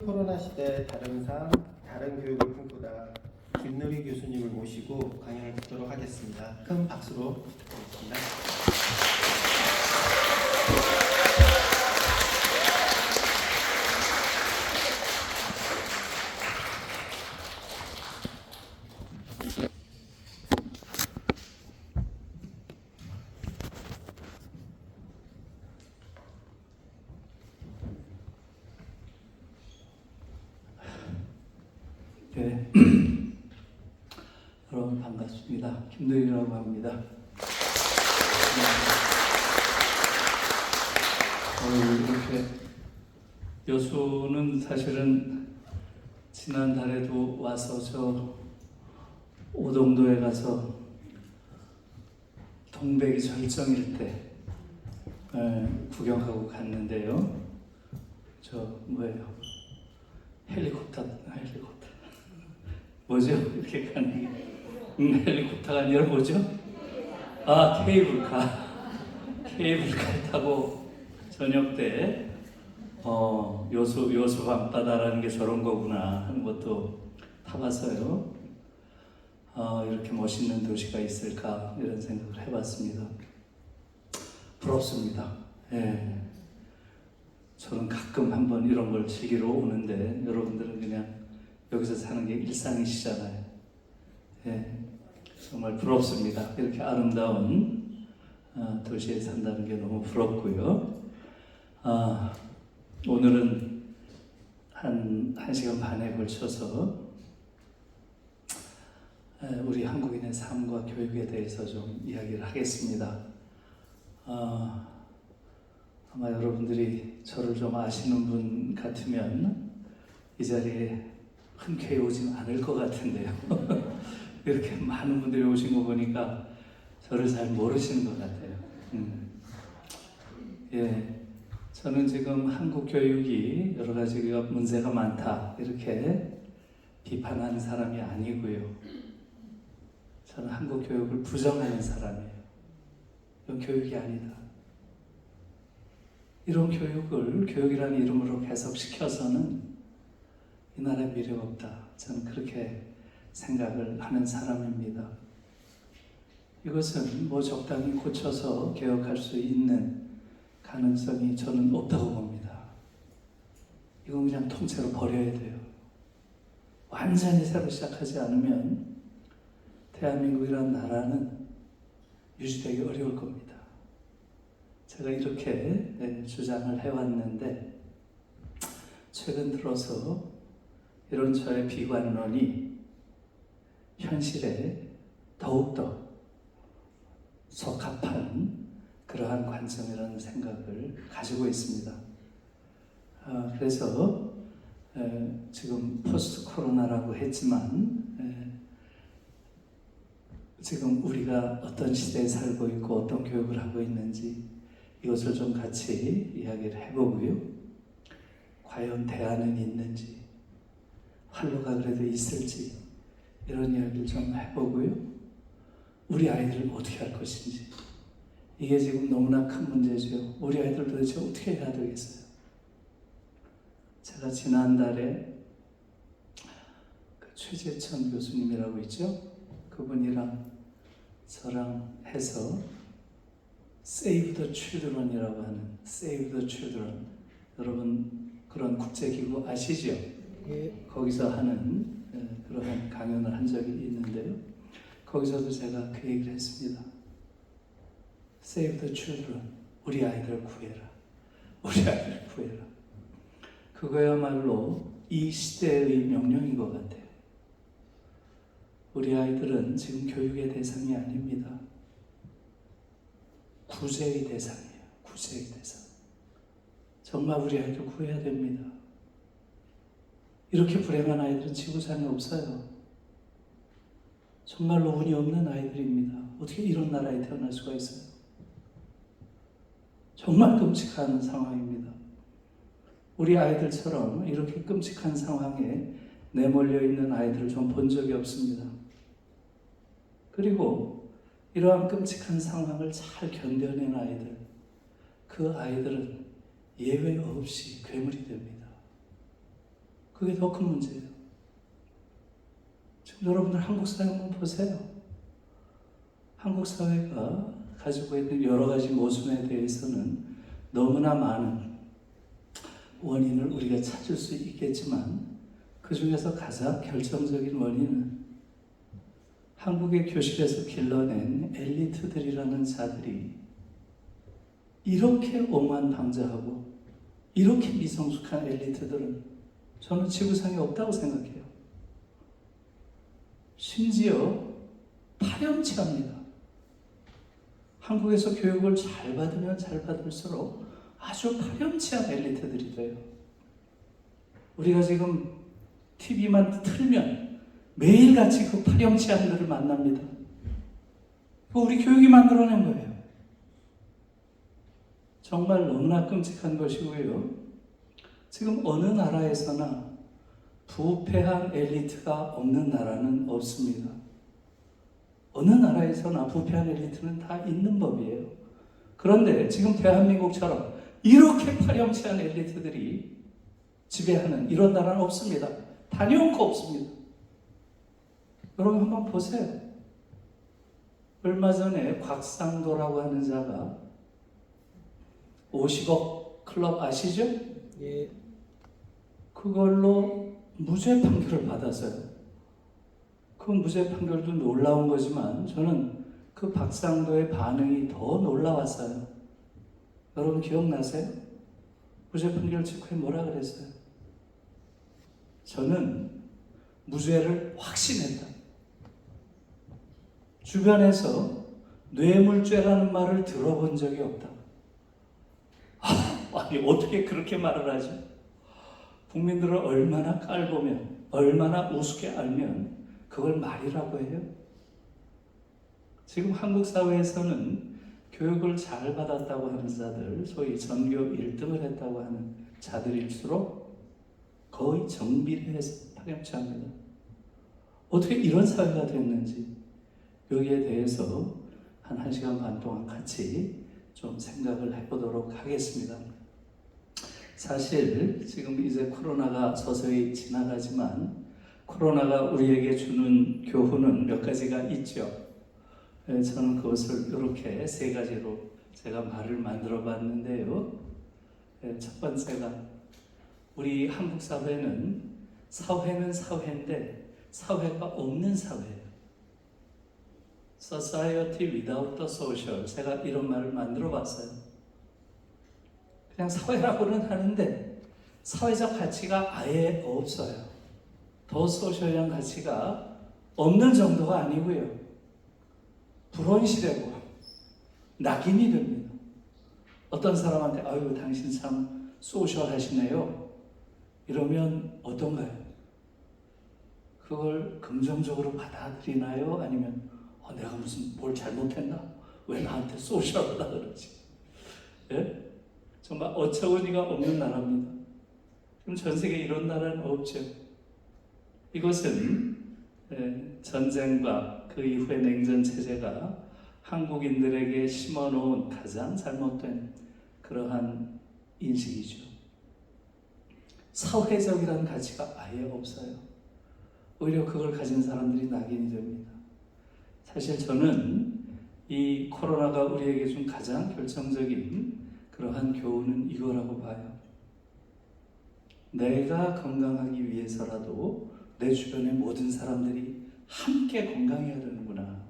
코로나 시대 다른 교육을 꿈꾸다 김누리 교수님을 모시고 강연을 듣도록 하겠습니다. 큰 박수로 부탁드립니다. 네, 여러분 반갑습니다. 김누리라고 합니다. 이렇게 여수는 사실은 지난달에도 와서 저 오동도에 가서 동백이 절정일 때 구경하고 갔는데요. 저 뭐예요? 헬리콥터 뭐죠? 이렇게 가는 게 헬리콥터가 아니라 뭐죠? 케이블카 타고 저녁 때 여수 밤바다라는 게 저런 거구나 하는 것도 타봤어요. 이렇게 멋있는 도시가 있을까 이런 생각을 해봤습니다. 부럽습니다. 예. 저는 가끔 한번 이런 걸 즐기러 오는데 여러분들은 그냥 여기서 사는 게 일상이시잖아요. 예, 정말 부럽습니다. 이렇게 아름다운 도시에 산다는 게 너무 부럽고요. 오늘은 한 시간 반에 걸쳐서 우리 한국인의 삶과 교육에 대해서 좀 이야기를 하겠습니다. 아마 여러분들이 저를 좀 아시는 분 같으면 이 자리에 흔쾌히 오진 않을 것 같은데요. 이렇게 많은 분들이 오신 거 보니까 저를 잘 모르시는 것 같아요. 예, 저는 지금 한국 교육이 여러 가지 문제가 많다 이렇게 비판하는 사람이 아니고요. 저는 한국 교육을 부정하는 사람이에요. 이건 교육이 아니다. 이런 교육을 교육이라는 이름으로 계속시켜서는 이 나라에 미래가 없다. 저는 그렇게 생각을 하는 사람입니다. 이것은 뭐 적당히 고쳐서 개혁할 수 있는 가능성이 저는 없다고 봅니다. 이건 그냥 통째로 버려야 돼요. 완전히 새로 시작하지 않으면 대한민국이라는 나라는 유지되기 어려울 겁니다. 제가 이렇게 주장을 해왔는데 최근 들어서 이런 저의 비관론이 현실에 더욱더 적합한 그러한 관점이라는 생각을 가지고 있습니다. 그래서 지금 포스트 코로나라고 했지만 지금 우리가 어떤 시대에 살고 있고 어떤 교육을 하고 있는지 이것을 좀 같이 이야기를 해보고요. 과연 대안은 있는지 활로가 그래도 있을지 이런 이야기를 좀 해보고요. 우리 아이들은 어떻게 할 것인지 이게 지금 너무나 큰 문제죠. 우리 아이들 도대체 어떻게 해야 되겠어요? 제가 지난달에 최재천 교수님이라고 있죠? 그분이랑 저랑 해서 Save the Children이라고 하는 Save the Children 여러분 그런 국제기구 아시죠? 예. 거기서 하는 그런 강연을 한 적이 있는데요. 거기서도 제가 그 얘기를 했습니다. Save the children. 우리 아이들 구해라. 우리 아이들 구해라. 그거야말로 이 시대의 명령인 것 같아요. 우리 아이들은 지금 교육의 대상이 아닙니다. 구제의 대상이에요. 구제의 대상. 정말 우리 아이들 구해야 됩니다. 이렇게 불행한 아이들은 지구상에 없어요. 정말로 운이 없는 아이들입니다. 어떻게 이런 나라에 태어날 수가 있어요? 정말 끔찍한 상황입니다. 우리 아이들처럼 이렇게 끔찍한 상황에 내몰려 있는 아이들을 좀 본 적이 없습니다. 그리고 이러한 끔찍한 상황을 잘 견뎌낸 아이들, 그 아이들은 예외 없이 괴물이 됩니다. 그게 더 큰 문제예요. 지금 여러분들 한국 사회 한번 보세요. 한국 사회가 가지고 있는 여러 가지 모순에 대해서는 너무나 많은 원인을 우리가 찾을 수 있겠지만 그 중에서 가장 결정적인 원인은 한국의 교실에서 길러낸 엘리트들이라는 자들이 이렇게 오만방자하고 이렇게 미성숙한 엘리트들은 저는 지구상에 없다고 생각해요. 심지어 파렴치합니다. 한국에서 교육을 잘 받으면 잘 받을수록 아주 파렴치한 엘리트들이 돼요. 우리가 지금 TV만 틀면 매일같이 그 파렴치한 들을 만납니다. 그거 우리 교육이 만들어낸 거예요. 정말 너무나 끔찍한 것이고요. 지금 어느 나라에서나 부패한 엘리트가 없는 나라는 없습니다. 어느 나라에서나 부패한 엘리트는 다 있는 법이에요. 그런데 지금 대한민국처럼 이렇게 파렴치한 엘리트들이 지배하는 이런 나라는 없습니다. 단연코 없습니다. 여러분 한번 보세요. 얼마 전에 곽상도라고 하는 자가 50억 클럽 아시죠? 예. 그걸로 무죄 판결을 받았어요. 그 무죄 판결도 놀라운 거지만 저는 그 박상도의 반응이 더 놀라웠어요. 여러분 기억나세요? 무죄 판결 직후에 뭐라 그랬어요? 저는 무죄를 확신했다. 주변에서 뇌물죄라는 말을 들어본 적이 없다. 아니 어떻게 그렇게 말을 하지? 국민들을 얼마나 깔보면 얼마나 우습게 알면 그걸 말이라고 해요? 지금 한국 사회에서는 교육을 잘 받았다고 하는 자들, 소위 전교 1등을 했다고 하는 자들일수록 거의 정비례해서 파렴치합니다. 어떻게 이런 사회가 됐는지 여기에 대해서 한 1시간 반 동안 같이 좀 생각을 해보도록 하겠습니다. 사실 지금 이제 코로나가 서서히 지나가지만 코로나가 우리에게 주는 교훈은 몇 가지가 있죠. 저는 그것을 이렇게 세 가지로 제가 말을 만들어 봤는데요. 첫 번째가 우리 한국 사회는 사회인데 사회가 없는 사회예요. Society without the social. 제가 이런 말을 만들어 봤어요. 그냥 사회라고는 하는데 사회적 가치가 아예 없어요. 더 소셜한 가치가 없는 정도가 아니고요. 불온실하고 낙인이 됩니다. 어떤 사람한테 아유 당신 참 소셜하시네요. 이러면 어떤가요? 그걸 긍정적으로 받아들이나요? 아니면 내가 무슨 뭘 잘못했나? 왜 나한테 소셜하다 그러지? 예? 정말 어처구니가 없는 나라입니다. 그럼 전 세계에 이런 나라는 없죠. 이것은 전쟁과 그 이후의 냉전 체제가 한국인들에게 심어놓은 가장 잘못된 그러한 인식이죠. 사회적이라는 가치가 아예 없어요. 오히려 그걸 가진 사람들이 낙인이 됩니다. 사실 저는 이 코로나가 우리에게 준 가장 결정적인 그러한 교훈은 이거라고 봐요. 내가 건강하기 위해서라도 내 주변의 모든 사람들이 함께 건강해야 되는구나.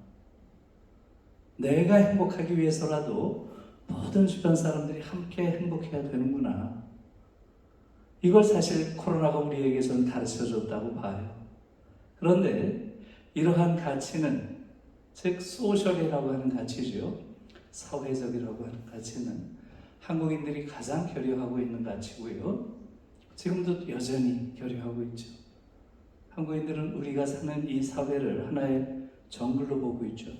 내가 행복하기 위해서라도 모든 주변 사람들이 함께 행복해야 되는구나. 이걸 사실 코로나가 우리에게 좀 가르쳐줬다고 봐요. 그런데 이러한 가치는 즉 소셜이라고 하는 가치죠. 사회적이라고 하는 가치는 한국인들이 가장 결여하고 있는 가치고요. 지금도 여전히 결여하고 있죠. 한국인들은 우리가 사는 이 사회를 하나의 정글로 보고 있죠.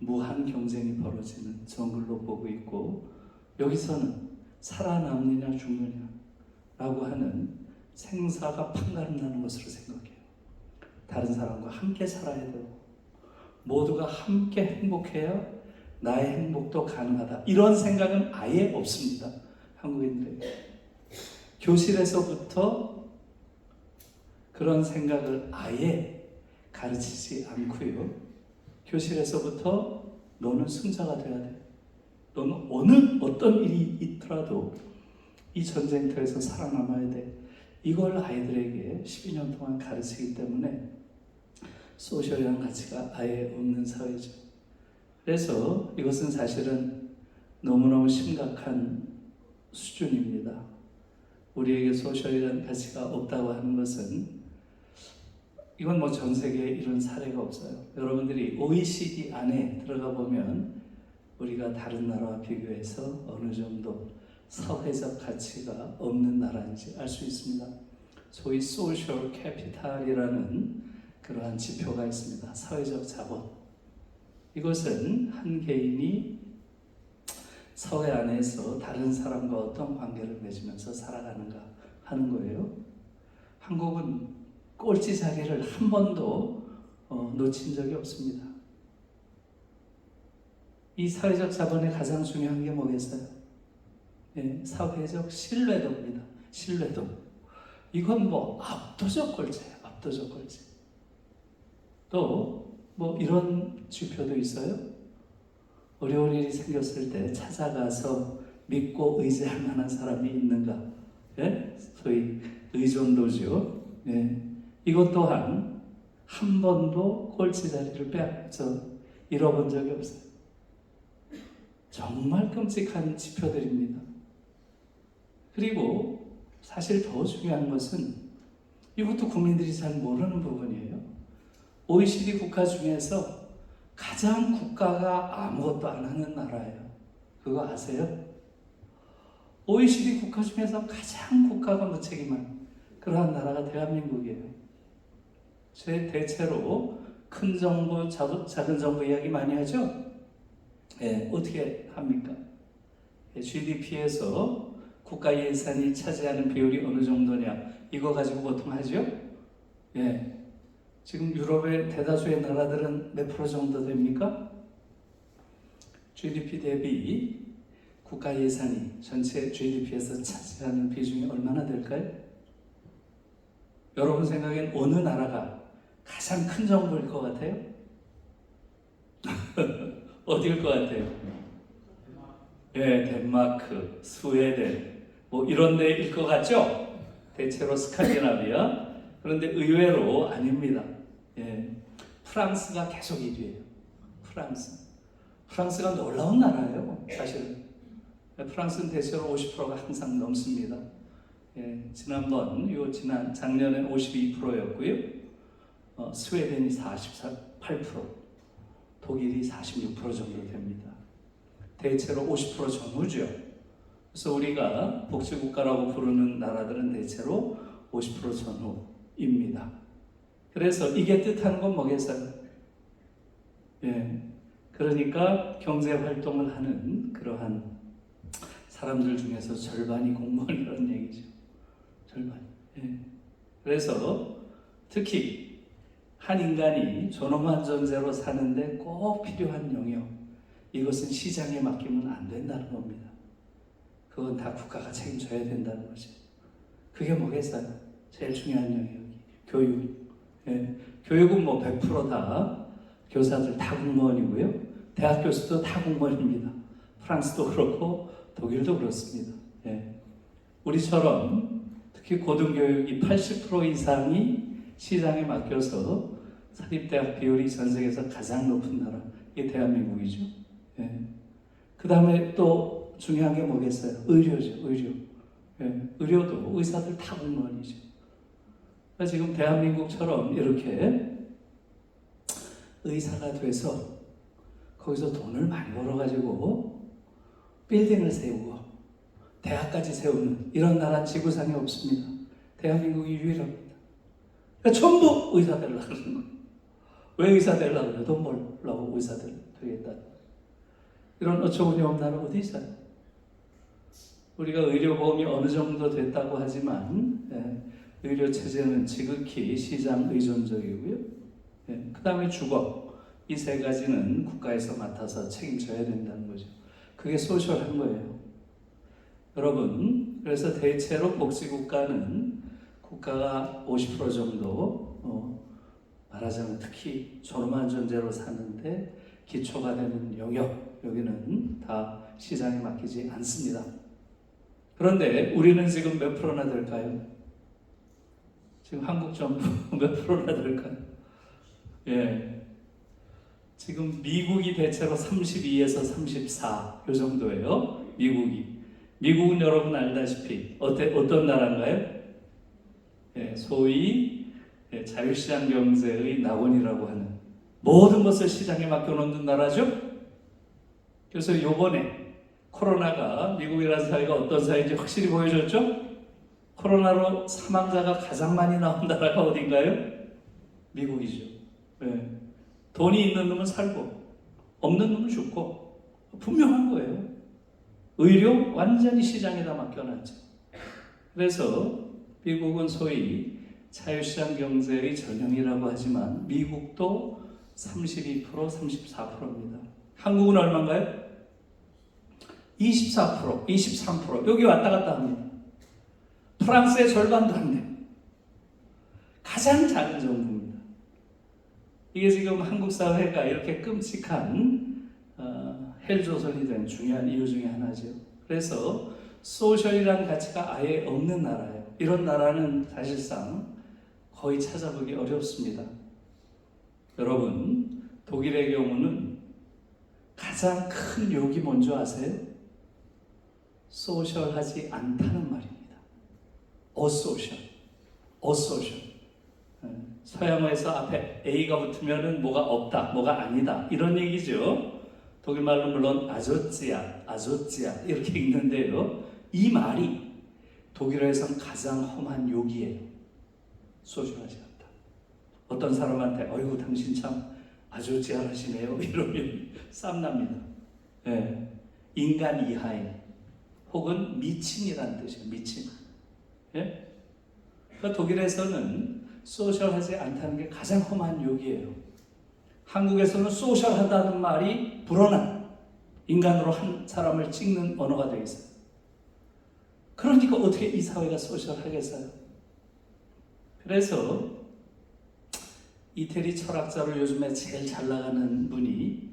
무한 경쟁이 벌어지는 정글로 보고 있고 여기서는 살아남느냐 죽느냐라고 하는 생사가 판가름 나는 것으로 생각해요. 다른 사람과 함께 살아야 되고 모두가 함께 행복해야 나의 행복도 가능하다. 이런 생각은 아예 없습니다. 한국인들에게. 교실에서부터 그런 생각을 아예 가르치지 않고요. 교실에서부터 너는 승자가 돼야 돼. 너는 어떤 일이 있더라도 이 전쟁터에서 살아남아야 돼. 이걸 아이들에게 12년 동안 가르치기 때문에 소셜이라는 가치가 아예 없는 사회죠. 그래서 이것은 사실은 너무너무 심각한 수준입니다. 우리에게 소셜이라는 가치가 없다고 하는 것은 이건 뭐 전 세계에 이런 사례가 없어요. 여러분들이 OECD 안에 들어가 보면 우리가 다른 나라와 비교해서 어느 정도 사회적 가치가 없는 나라인지 알 수 있습니다. 소위 소셜 캐피탈이라는 그러한 지표가 있습니다. 사회적 자본. 이것은 한 개인이 사회 안에서 다른 사람과 어떤 관계를 맺으면서 살아가는가 하는 거예요. 한국은 꼴찌 자리를 한 번도 놓친 적이 없습니다. 이 사회적 자본의 가장 중요한 게 뭐겠어요? 네, 사회적 신뢰도입니다. 신뢰도. 이건 뭐 압도적 꼴찌예요. 압도적 꼴찌. 또 뭐 이런 지표도 있어요. 어려운 일이 생겼을 때 찾아가서 믿고 의지할 만한 사람이 있는가? 예? 소위 의존도죠. 예. 이것 또한 한 번도 꼴찌 자리를 잃어본 적이 없어요. 정말 끔찍한 지표들입니다. 그리고 사실 더 중요한 것은 이것도 국민들이 잘 모르는 부분이에요. OECD 국가 중에서 가장 국가가 아무것도 안 하는 나라예요. 그거 아세요? OECD 국가 중에서 가장 국가가 무책임한 그러한 나라가 대한민국이에요. 대체로 큰 정부, 작은 정부 이야기 많이 하죠? 예, 어떻게 합니까? GDP에서 국가 예산이 차지하는 비율이 어느 정도냐? 이거 가지고 보통 하죠? 예. 지금 유럽의 대다수의 나라들은 몇 프로 정도 됩니까? GDP 대비 국가 예산이 전체 GDP에서 차지하는 비중이 얼마나 될까요? 여러분 생각엔 어느 나라가 가장 큰 정부일 것 같아요? 어디일 것 같아요? 예, 덴마크, 스웨덴, 뭐 이런 데일 것 같죠? 대체로 스칸디나비아. 그런데 의외로 아닙니다. 예, 프랑스가 계속 1위예요. 프랑스가 놀라운 나라예요. 사실은 프랑스는 대체로 50%가 항상 넘습니다. 예, 작년에 52%였고요. 스웨덴이 48%, 독일이 46% 정도 됩니다. 대체로 50% 전후죠. 그래서 우리가 복지국가라고 부르는 나라들은 대체로 50% 전후입니다. 그래서 이게 뜻하는 건 뭐겠어요? 예, 그러니까 경제 활동을 하는 그러한 사람들 중에서 절반이 공무원이라는 얘기죠. 절반. 예. 그래서 특히 한 인간이 존엄한 존재로 사는데 꼭 필요한 영역, 이것은 시장에 맡기면 안 된다는 겁니다. 그건 다 국가가 책임져야 된다는 거죠. 그게 뭐겠어요? 제일 중요한 영역이 교육. 예. 교육은 뭐 100% 다 교사들 다 공무원이고요. 대학 교수도 다 공무원입니다. 프랑스도 그렇고 독일도 그렇습니다. 예. 우리처럼 특히 고등교육이 80% 이상이 시장에 맡겨서 사립대학 비율이 전 세계에서 가장 높은 나라, 이게 대한민국이죠. 예. 그 다음에 또 중요한 게 뭐겠어요? 의료죠, 의료. 예. 의료도 의사들 다 공무원이죠. 그러니까 지금 대한민국처럼 이렇게 의사가 돼서 거기서 돈을 많이 벌어가지고 빌딩을 세우고 대학까지 세우는 이런 나라 지구상에 없습니다. 대한민국이 유일합니다. 그러니까 전부 의사 되려고 그러는 거예요. 왜 의사 되려고 그래요? 돈 벌려고 의사 되겠다. 이런 어처구니없는 나라 어디 있어요? 우리가 의료보험이 어느 정도 됐다고 하지만 의료체제는 지극히 시장 의존적이고요. 그 다음에 주거. 이 세 가지는 국가에서 맡아서 책임져야 된다는 거죠. 그게 소셜한 거예요. 여러분, 그래서 대체로 복지국가는 국가가 50% 정도 말하자면 특히 존엄한 존재로 사는데 기초가 되는 영역, 여기는 다 시장에 맡기지 않습니다. 그런데 우리는 지금 몇 프로나 될까요? 지금 한국 정부 몇 프로나 될까요? 예. 지금 미국이 대체로 32에서 34, 요 정도예요. 미국은 여러분 알다시피 어떤 나라인가요? 예, 소위 자유시장 경제의 낙원이라고 하는 모든 것을 시장에 맡겨놓는 나라죠. 그래서 요번에 코로나가 미국이라는 사회가 어떤 사회인지 확실히 보여줬죠. 코로나로 사망자가 가장 많이 나온 나라가 어딘가요? 미국이죠. 예. 돈이 있는 놈은 살고 없는 놈은 죽고 분명한 거예요. 의료 완전히 시장에다 맡겨놨죠. 그래서 미국은 소위 자유시장 경제의 전형이라고 하지만 미국도 32%, 34%입니다. 한국은 얼마인가요? 24%, 23%. 여기 왔다 갔다 합니다. 프랑스의 절반도 안 돼요. 가장 작은 정부입니다. 이게 지금 한국 사회가 이렇게 끔찍한 헬조선이 된 중요한 이유 중에 하나죠. 그래서 소셜이라는 가치가 아예 없는 나라예요. 이런 나라는 사실상 거의 찾아보기 어렵습니다. 여러분, 독일의 경우는 가장 큰 욕이 뭔지 아세요? 소셜하지 않다는 말입니다. 어소셜. 서양어에서 앞에 A가 붙으면 뭐가 없다, 뭐가 아니다 이런 얘기죠. 독일 말로 물론 아조찌야 이렇게 읽는데요. 이 말이 독일어에선 가장 험한 욕이에요. 소셜하지 않다. 어떤 사람한테 어이구 당신 참 아조찌하시네요 이러면 쌈납니다. 예. 인간 이하인 혹은 미친이라는 뜻이에요. 미친. 예? 그러니까 독일에서는 소셜하지 않다는 게 가장 험한 욕이에요. 한국에서는 소셜하다는 말이 불어난 인간으로 한 사람을 찍는 언어가 되어 있어요. 그러니까 어떻게 이 사회가 소셜하겠어요? 그래서 이태리 철학자로 요즘에 제일 잘 나가는 분이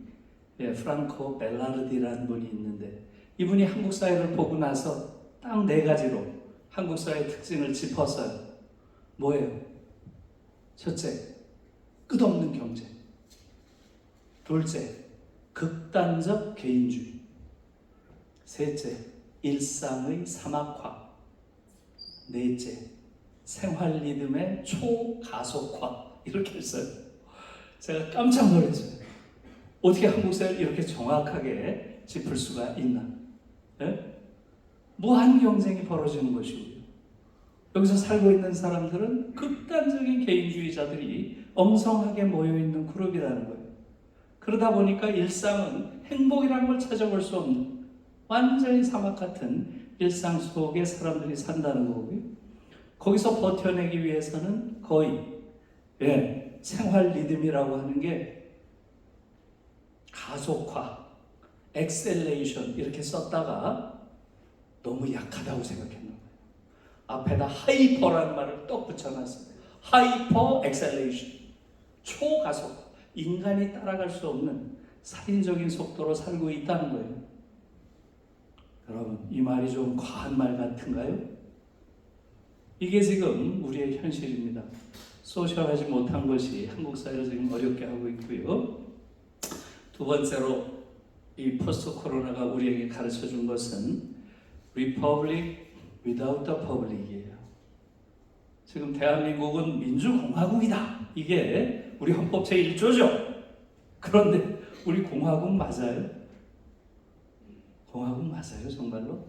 프랑코 벨라르디라는 분이 있는데 이분이 한국 사회를 보고 나서 딱 4가지로 한국 사회의 특징을 짚었어요. 뭐예요? 첫째, 끝없는 경쟁. 둘째, 극단적 개인주의. 셋째, 일상의 사막화. 넷째, 생활 리듬의 초가속화. 이렇게 했어요. 제가 깜짝 놀랐어요. 어떻게 한국 사회를 이렇게 정확하게 짚을 수가 있나? 예? 무한 경쟁이 벌어지는 것이고요. 여기서 살고 있는 사람들은 극단적인 개인주의자들이 엉성하게 모여있는 그룹이라는 거예요. 그러다 보니까 일상은 행복이라는 걸 찾아볼 수 없는 완전히 사막 같은 일상 속에 사람들이 산다는 거고요. 거기서 버텨내기 위해서는 거의 생활 리듬이라고 하는 게 가속화, 엑셀레이션 이렇게 썼다가 너무 약하다고 생각했나 봐요. 앞에다 하이퍼라는 말을 또 붙여놨어요. 하이퍼 엑셀레이션, 초가속화. 인간이 따라갈 수 없는 살인적인 속도로 살고 있다는 거예요. 여러분, 이 말이 좀 과한 말 같은가요? 이게 지금 우리의 현실입니다. 소셜하지 못한 것이 한국 사회를 지금 어렵게 하고 있고요. 두 번째로 이 포스트 코로나가 우리에게 가르쳐 준 것은 Republic without the public이에요. 지금 대한민국은 민주공화국이다. 이게 우리 헌법 제1조죠. 그런데 우리 공화국 맞아요? 공화국 맞아요, 정말로?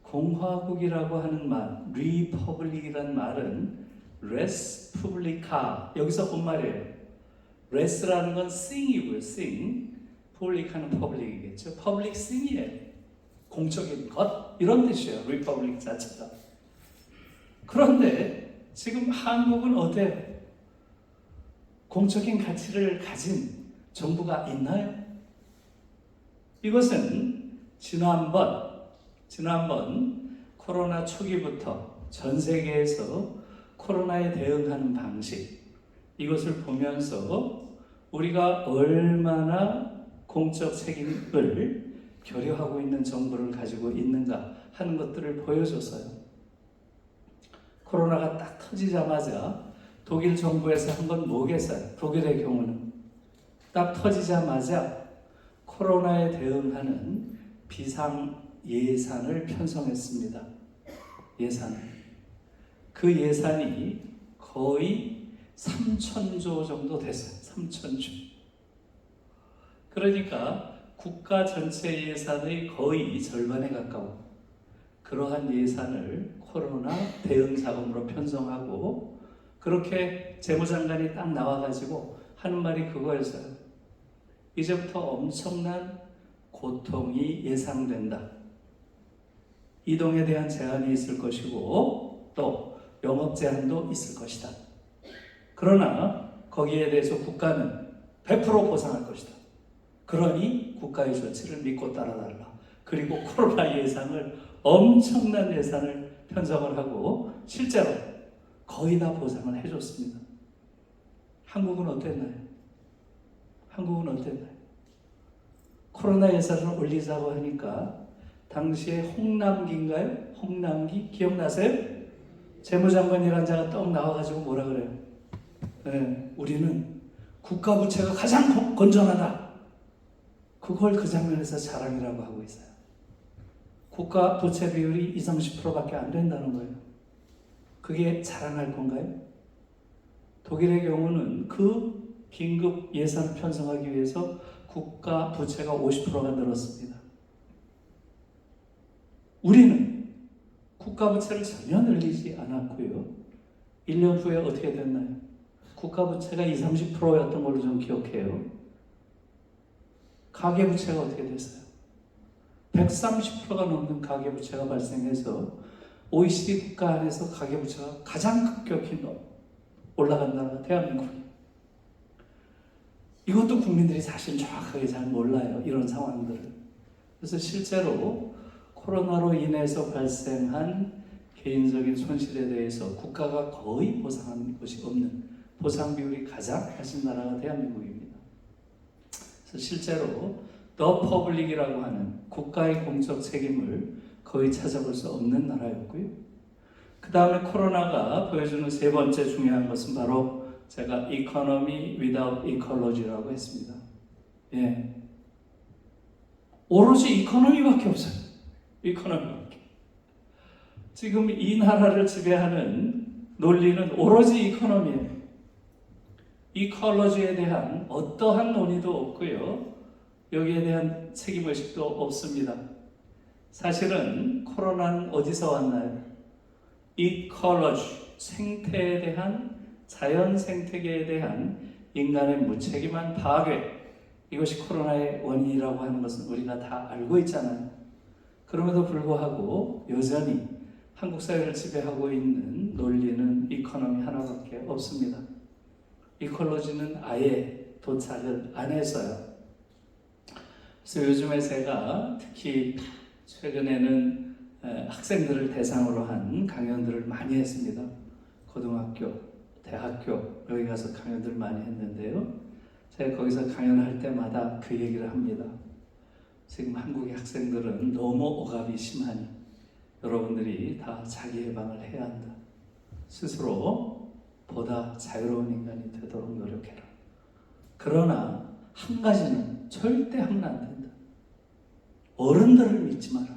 공화국이라고 하는 말, 리퍼블릭이라는 말은 res publica, 여기서 본 말이에요. res라는 건 sing이고요, sing. publica는 public이겠죠. public sing이에요. 공적인 것, 이런 뜻이에요, republic 자체가. 그런데 지금 한국은 어때요? 공적인 가치를 가진 정부가 있나요? 이것은 지난번 코로나 초기부터 전 세계에서 코로나에 대응하는 방식, 이것을 보면서 우리가 얼마나 공적 책임을 결여하고 있는 정부를 가지고 있는가 하는 것들을 보여줬어요. 코로나가 딱 터지자마자 독일 정부에서 한 건 뭐겠어요? 독일의 경우는 딱 터지자마자 코로나에 대응하는 비상 예산을 편성했습니다. 예산을. 그 예산이 거의 3,000조 정도 됐어요. 3,000조. 그러니까 국가 전체 예산의 거의 절반에 가까운 그러한 예산을 코로나 대응 자금으로 편성하고, 그렇게 재무장관이 딱 나와가지고 하는 말이 그거였어요. 이제부터 엄청난 고통이 예상된다. 이동에 대한 제한이 있을 것이고 또 영업 제한도 있을 것이다. 그러나 거기에 대해서 국가는 100% 보상할 것이다. 그러니 국가의 조치를 믿고 따라달라. 그리고 코로나 예산을, 엄청난 예산을 편성을 하고 실제로 거의 다 보상을 해줬습니다. 한국은 어땠나요? 한국은 어땠나요? 코로나 예산을 올리자고 하니까 당시에 홍남기인가요? 홍남기 기억나세요? 재무장관이라는 자가 떡 나와가지고 뭐라 그래요? 네, 우리는 국가 부채가 가장 건전하다. 그걸 그 장면에서 자랑이라고 하고 있어요. 국가 부채 비율이 20, 30%밖에 안 된다는 거예요. 그게 자랑할 건가요? 독일의 경우는 그 긴급 예산을 편성하기 위해서 국가 부채가 50%가 늘었습니다. 우리는 국가 부채를 전혀 늘리지 않았고요. 1년 후에 어떻게 됐나요? 국가 부채가 20, 30%였던 걸로 좀 기억해요. 가계 부채가 어떻게 됐어요? 130%가 넘는 가계 부채가 발생해서 OECD 국가 안에서 가계 부채가 가장 급격히 올라간 나라가 대한민국이에요. 이것도 국민들이 사실 정확하게 잘 몰라요. 이런 상황들을. 그래서 실제로 코로나로 인해서 발생한 개인적인 손실에 대해서 국가가 거의 보상한 것이 없는, 보상 비율이 가장 낮은 나라가 대한민국입니다. 그래서 실제로 더 퍼블릭이라고 하는 국가의 공적 책임을 거의 찾아볼 수 없는 나라였고요. 그 다음에 코로나가 보여주는 세 번째 중요한 것은 바로 제가 economy without ecology라고 했습니다. 예. 오로지 이코노미밖에 없어요. 이코노미밖에. 지금 이 나라를 지배하는 논리는 오로지 이코노미예요. 이콜로지에 대한 어떠한 논의도 없고요. 여기에 대한 책임의식도 없습니다. 사실은 코로나는 어디서 왔나요? 이콜로지, 생태에 대한, 자연 생태계에 대한 인간의 무책임한 파괴, 이것이 코로나의 원인이라고 하는 것은 우리가 다 알고 있잖아요. 그럼에도 불구하고 여전히 한국 사회를 지배하고 있는 논리는 이코노미 하나밖에 없습니다. 이콜로지는 아예 도착을 안 했어요. 그래서 요즘에 제가 특히 최근에는 학생들을 대상으로 한 강연들을 많이 했습니다. 고등학교, 대학교 여기 가서 강연들을 많이 했는데요. 제가 거기서 강연할 때마다 그 얘기를 합니다. 지금 한국의 학생들은 너무 억압이 심하니 여러분들이 다 자기 해방을 해야 한다. 스스로 보다 자유로운 인간이 되도록 노력해라. 그러나 한 가지는 절대 하면 안 된다. 어른들을 믿지 마라.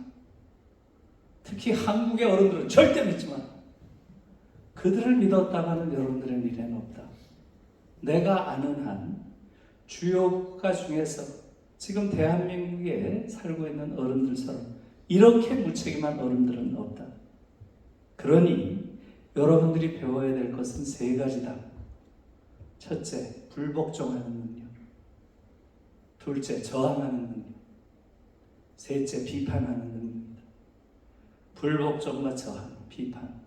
특히 한국의 어른들을 절대 믿지 마라. 그들을 믿었다가는 여러분들의 미래는 없다. 내가 아는 한 주요 국가 중에서 지금 대한민국에 살고 있는 어른들처럼 이렇게 무책임한 어른들은 없다. 그러니 여러분들이 배워야 될 것은 세 가지다. 첫째, 불복종하는 능력. 둘째, 저항하는 능력. 셋째, 비판하는 능력입니다. 불복종과 저항, 비판.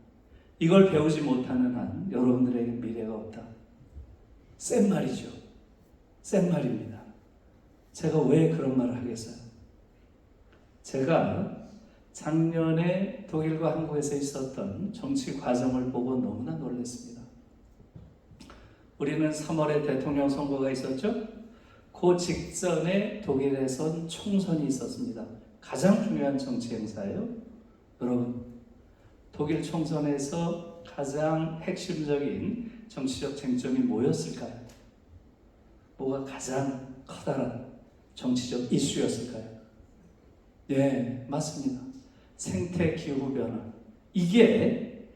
이걸 배우지 못하는 한 여러분들에게 미래가 없다. 센 말이죠. 센 말입니다. 제가 왜 그런 말을 하겠어요? 제가 작년에 독일과 한국에서 있었던 정치 과정을 보고 너무나 놀랐습니다. 우리는 3월에 대통령 선거가 있었죠? 그 직전에 독일에선 총선이 있었습니다. 가장 중요한 정치 행사예요. 여러분, 독일 총선에서 가장 핵심적인 정치적 쟁점이 뭐였을까요? 뭐가 가장 커다란 정치적 이슈였을까요? 네, 맞습니다. 생태 기후 변화. 이게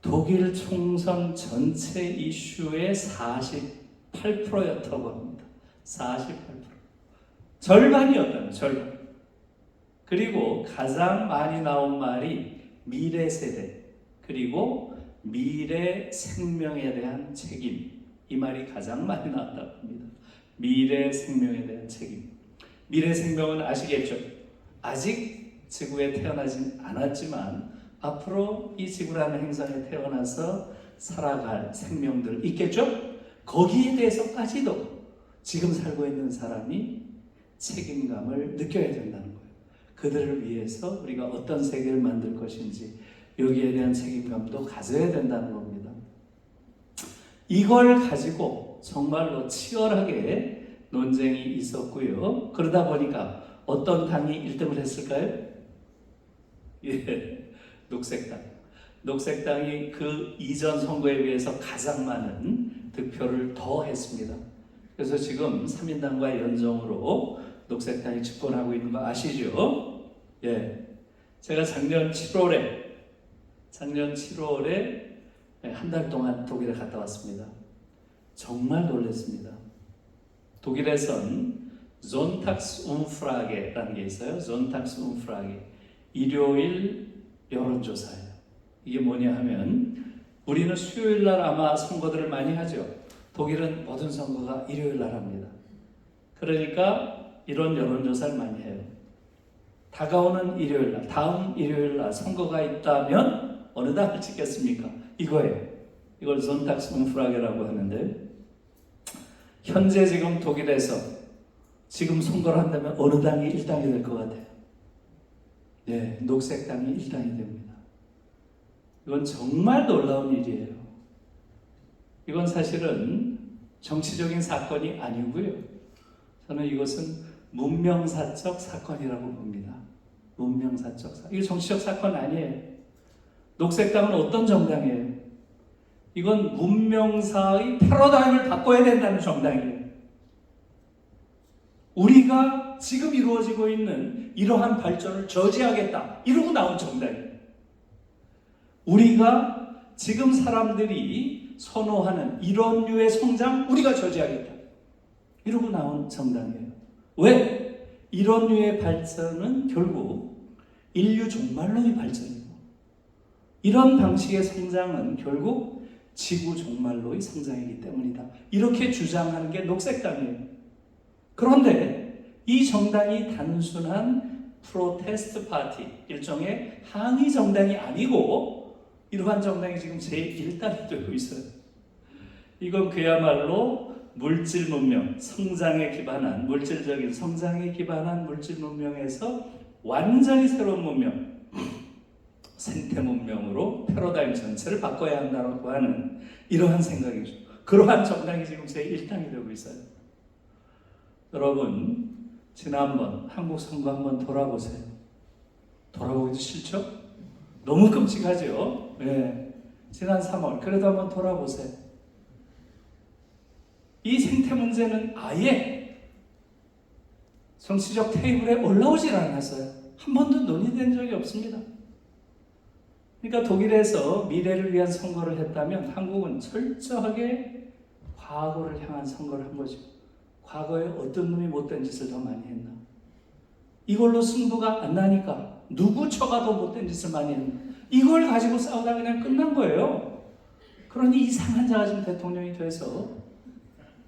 독일 총선 전체 이슈의 48%였다고 합니다. 48%. 절반이었다는 절반. 그리고 가장 많이 나온 말이 미래 세대, 그리고 미래 생명에 대한 책임. 이 말이 가장 많이 나왔다고 합니다. 미래 생명에 대한 책임. 미래 생명은 아시겠죠? 아직 지구에 태어나진 않았지만 앞으로 이 지구라는 행성에 태어나서 살아갈 생명들 있겠죠? 거기에 대해서까지도 지금 살고 있는 사람이 책임감을 느껴야 된다는 거예요. 그들을 위해서 우리가 어떤 세계를 만들 것인지 여기에 대한 책임감도 가져야 된다는 겁니다. 이걸 가지고 정말로 치열하게 논쟁이 있었고요. 그러다 보니까 어떤 당이 1등을 했을까요? 예, 녹색당. 녹색당이 그 이전 선거에 비해서 가장 많은 득표를 더 했습니다. 그래서 지금 3인당과 연정으로 녹색당이 집권하고 있는 거 아시죠? 예. 제가 작년 7월에 한 달 동안 독일에 갔다 왔습니다. 정말 놀랐습니다. 독일에선 Sonntagsumfrage라는 게 있어요. Sonntagsumfrage. 일요일 여론조사예요. 이게 뭐냐 하면 우리는 수요일 날 아마 선거들을 많이 하죠. 독일은 모든 선거가 일요일 날 합니다. 그러니까 이런 여론조사를 많이 해요. 다가오는 일요일 날, 다음 일요일 날 선거가 있다면 어느 당을 찍겠습니까? 이거예요. 이걸 Sonntagsumfrage라고 하는데 현재 지금 독일에서 지금 선거를 한다면 어느 당이 1당이 될 것 같아요? 네, 녹색당이 1당이 됩니다. 이건 정말 놀라운 일이에요. 이건 사실은 정치적인 사건이 아니고요. 저는 이것은 문명사적 사건이라고 봅니다. 문명사적 사건. 이거 정치적 사건 아니에요. 녹색당은 어떤 정당이에요? 이건 문명사의 패러다임을 바꿔야 된다는 정당이에요. 우리가 지금 이루어지고 있는 이러한 발전을 저지하겠다. 이러고 나온 정당이에요. 우리가 지금 사람들이 선호하는 이런 류의 성장 우리가 저지하겠다. 이러고 나온 정당이에요. 왜? 이런 류의 발전은 결국 인류 종말론의 발전이고 이런 방식의 성장은 결국 지구 종말론의 성장이기 때문이다. 이렇게 주장하는 게 녹색당이에요. 그런데 이 정당이 단순한 프로테스트 파티, 일종의 항의 정당이 아니고 이러한 정당이 지금 제1당이 되고 있어요. 이건 그야말로 물질 문명, 성장에 기반한 물질적인 성장에 기반한 물질 문명에서 완전히 새로운 문명, 생태 문명으로 패러다임 전체를 바꿔야 한다고 하는 이러한 생각이죠. 그러한 정당이 지금 제1당이 되고 있어요. 여러분, 지난번 한국 선거 한번 돌아보세요. 돌아보기도 싫죠? 너무 끔찍하죠? 네. 지난 3월, 그래도 한번 돌아보세요. 이 생태 문제는 아예 정치적 테이블에 올라오질 않았어요. 한 번도 논의된 적이 없습니다. 그러니까 독일에서 미래를 위한 선거를 했다면 한국은 철저하게 과거를 향한 선거를 한 거죠. 과거에 어떤 놈이 못된 짓을 더 많이 했나? 이걸로 승부가 안 나니까 누구 처가 더 못된 짓을 많이 했나? 이걸 가지고 싸우다 그냥 끝난 거예요. 그러니 이상한 자가 지금 대통령이 돼서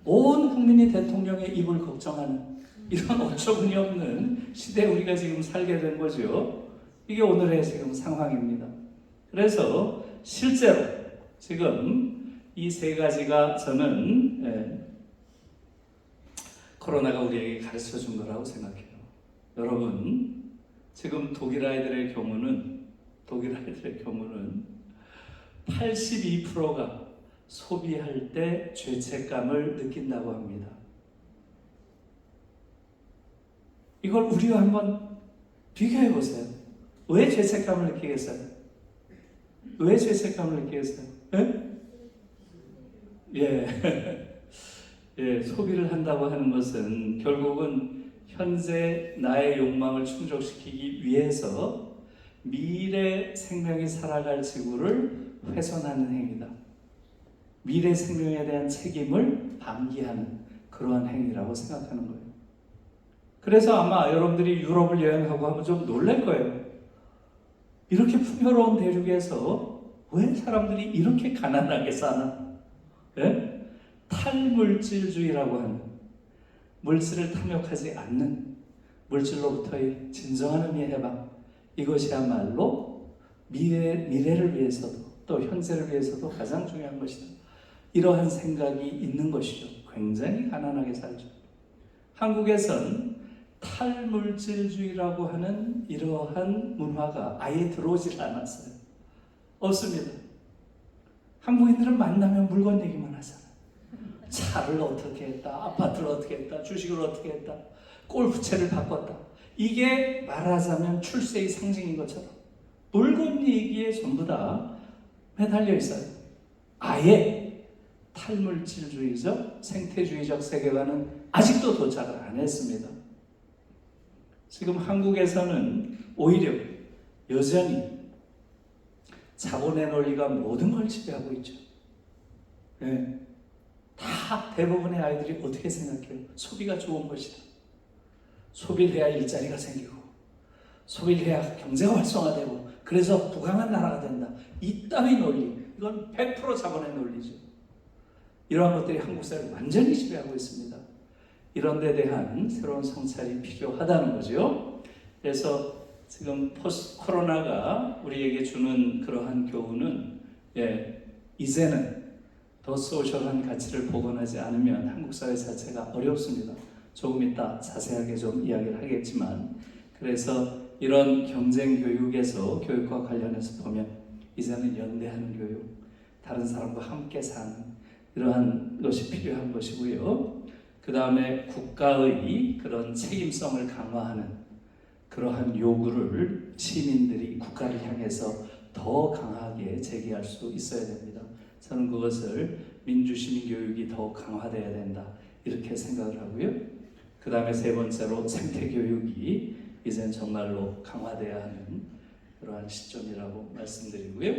온 국민이 대통령의 입을 걱정하는 이런 어처구니 없는 시대에 우리가 지금 살게 된 거죠. 이게 오늘의 지금 상황입니다. 그래서 실제로 지금 이 세 가지가 저는 코로나가 우리에게 가르쳐 준 거라고 생각해요. 여러분, 지금 독일 아이들의 경우는 82%가 소비할 때 죄책감을 느낀다고 합니다. 이걸 우리와 한번 비교해 보세요. 왜 죄책감을 느끼겠어요? 왜 죄책감을 느끼겠어요? 예, 소비를 한다고 하는 것은 결국은 현재 나의 욕망을 충족시키기 위해서 미래 생명이 살아갈 지구를 훼손하는 행위다. 미래 생명에 대한 책임을 방기하는 그러한 행위라고 생각하는 거예요. 그래서 아마 여러분들이 유럽을 여행하고 하면 좀 놀랄 거예요. 이렇게 풍요로운 대륙에서 왜 사람들이 이렇게 가난하게 사나? 예? 탈물질주의라고 하는, 물질을 탐욕하지 않는, 물질로부터의 진정한 의미의 해방, 이것이야말로 미래를 위해서도 또 현재를 위해서도 가장 중요한 것이다. 이러한 생각이 있는 것이죠. 굉장히 가난하게 살죠. 한국에선 탈물질주의라고 하는 이러한 문화가 아예 들어오질 않았어요. 없습니다. 한국인들은 만나면 물건 얘기만 하잖아요. 차를 어떻게 했다, 아파트를 어떻게 했다, 주식을 어떻게 했다, 골프채를 바꿨다. 이게 말하자면 출세의 상징인 것처럼 물건 얘기에 전부 다 매달려 있어요. 아예 탈물질주의적, 생태주의적 세계관은 아직도 도착을 안 했습니다. 지금 한국에서는 오히려 여전히 자본의 논리가 모든 걸 지배하고 있죠. 네. 다 대부분의 아이들이 어떻게 생각해요? 소비가 좋은 것이다. 소비를 해야 일자리가 생기고, 소비를 해야 경제가 활성화되고, 그래서 부강한 나라가 된다. 이따위 논리, 이건 100% 자본의 논리죠. 이러한 것들이 한국 사회를 완전히 지배하고 있습니다. 이런 데 대한 새로운 성찰이 필요하다는 거죠. 그래서 지금 포스트 코로나가 우리에게 주는 그러한 교훈은 이제는 더 소셜한 가치를 복원하지 않으면 한국 사회 자체가 어렵습니다. 조금 이따 자세하게 좀 이야기를 하겠지만, 그래서 이런 경쟁 교육에서 교육과 관련해서 보면 이제는 연대하는 교육, 다른 사람과 함께 사는 이러한 것이 필요한 것이고요. 그 다음에 국가의 그런 책임성을 강화하는 그러한 요구를 시민들이 국가를 향해서 더 강하게 제기할 수 있어야 됩니다. 저는 그것을 민주시민교육이 더욱 강화되어야 된다, 이렇게 생각을 하고요. 그 다음에 세 번째로 생태교육이 이젠 정말로 강화되어야 하는 그러한 시점이라고 말씀드리고요.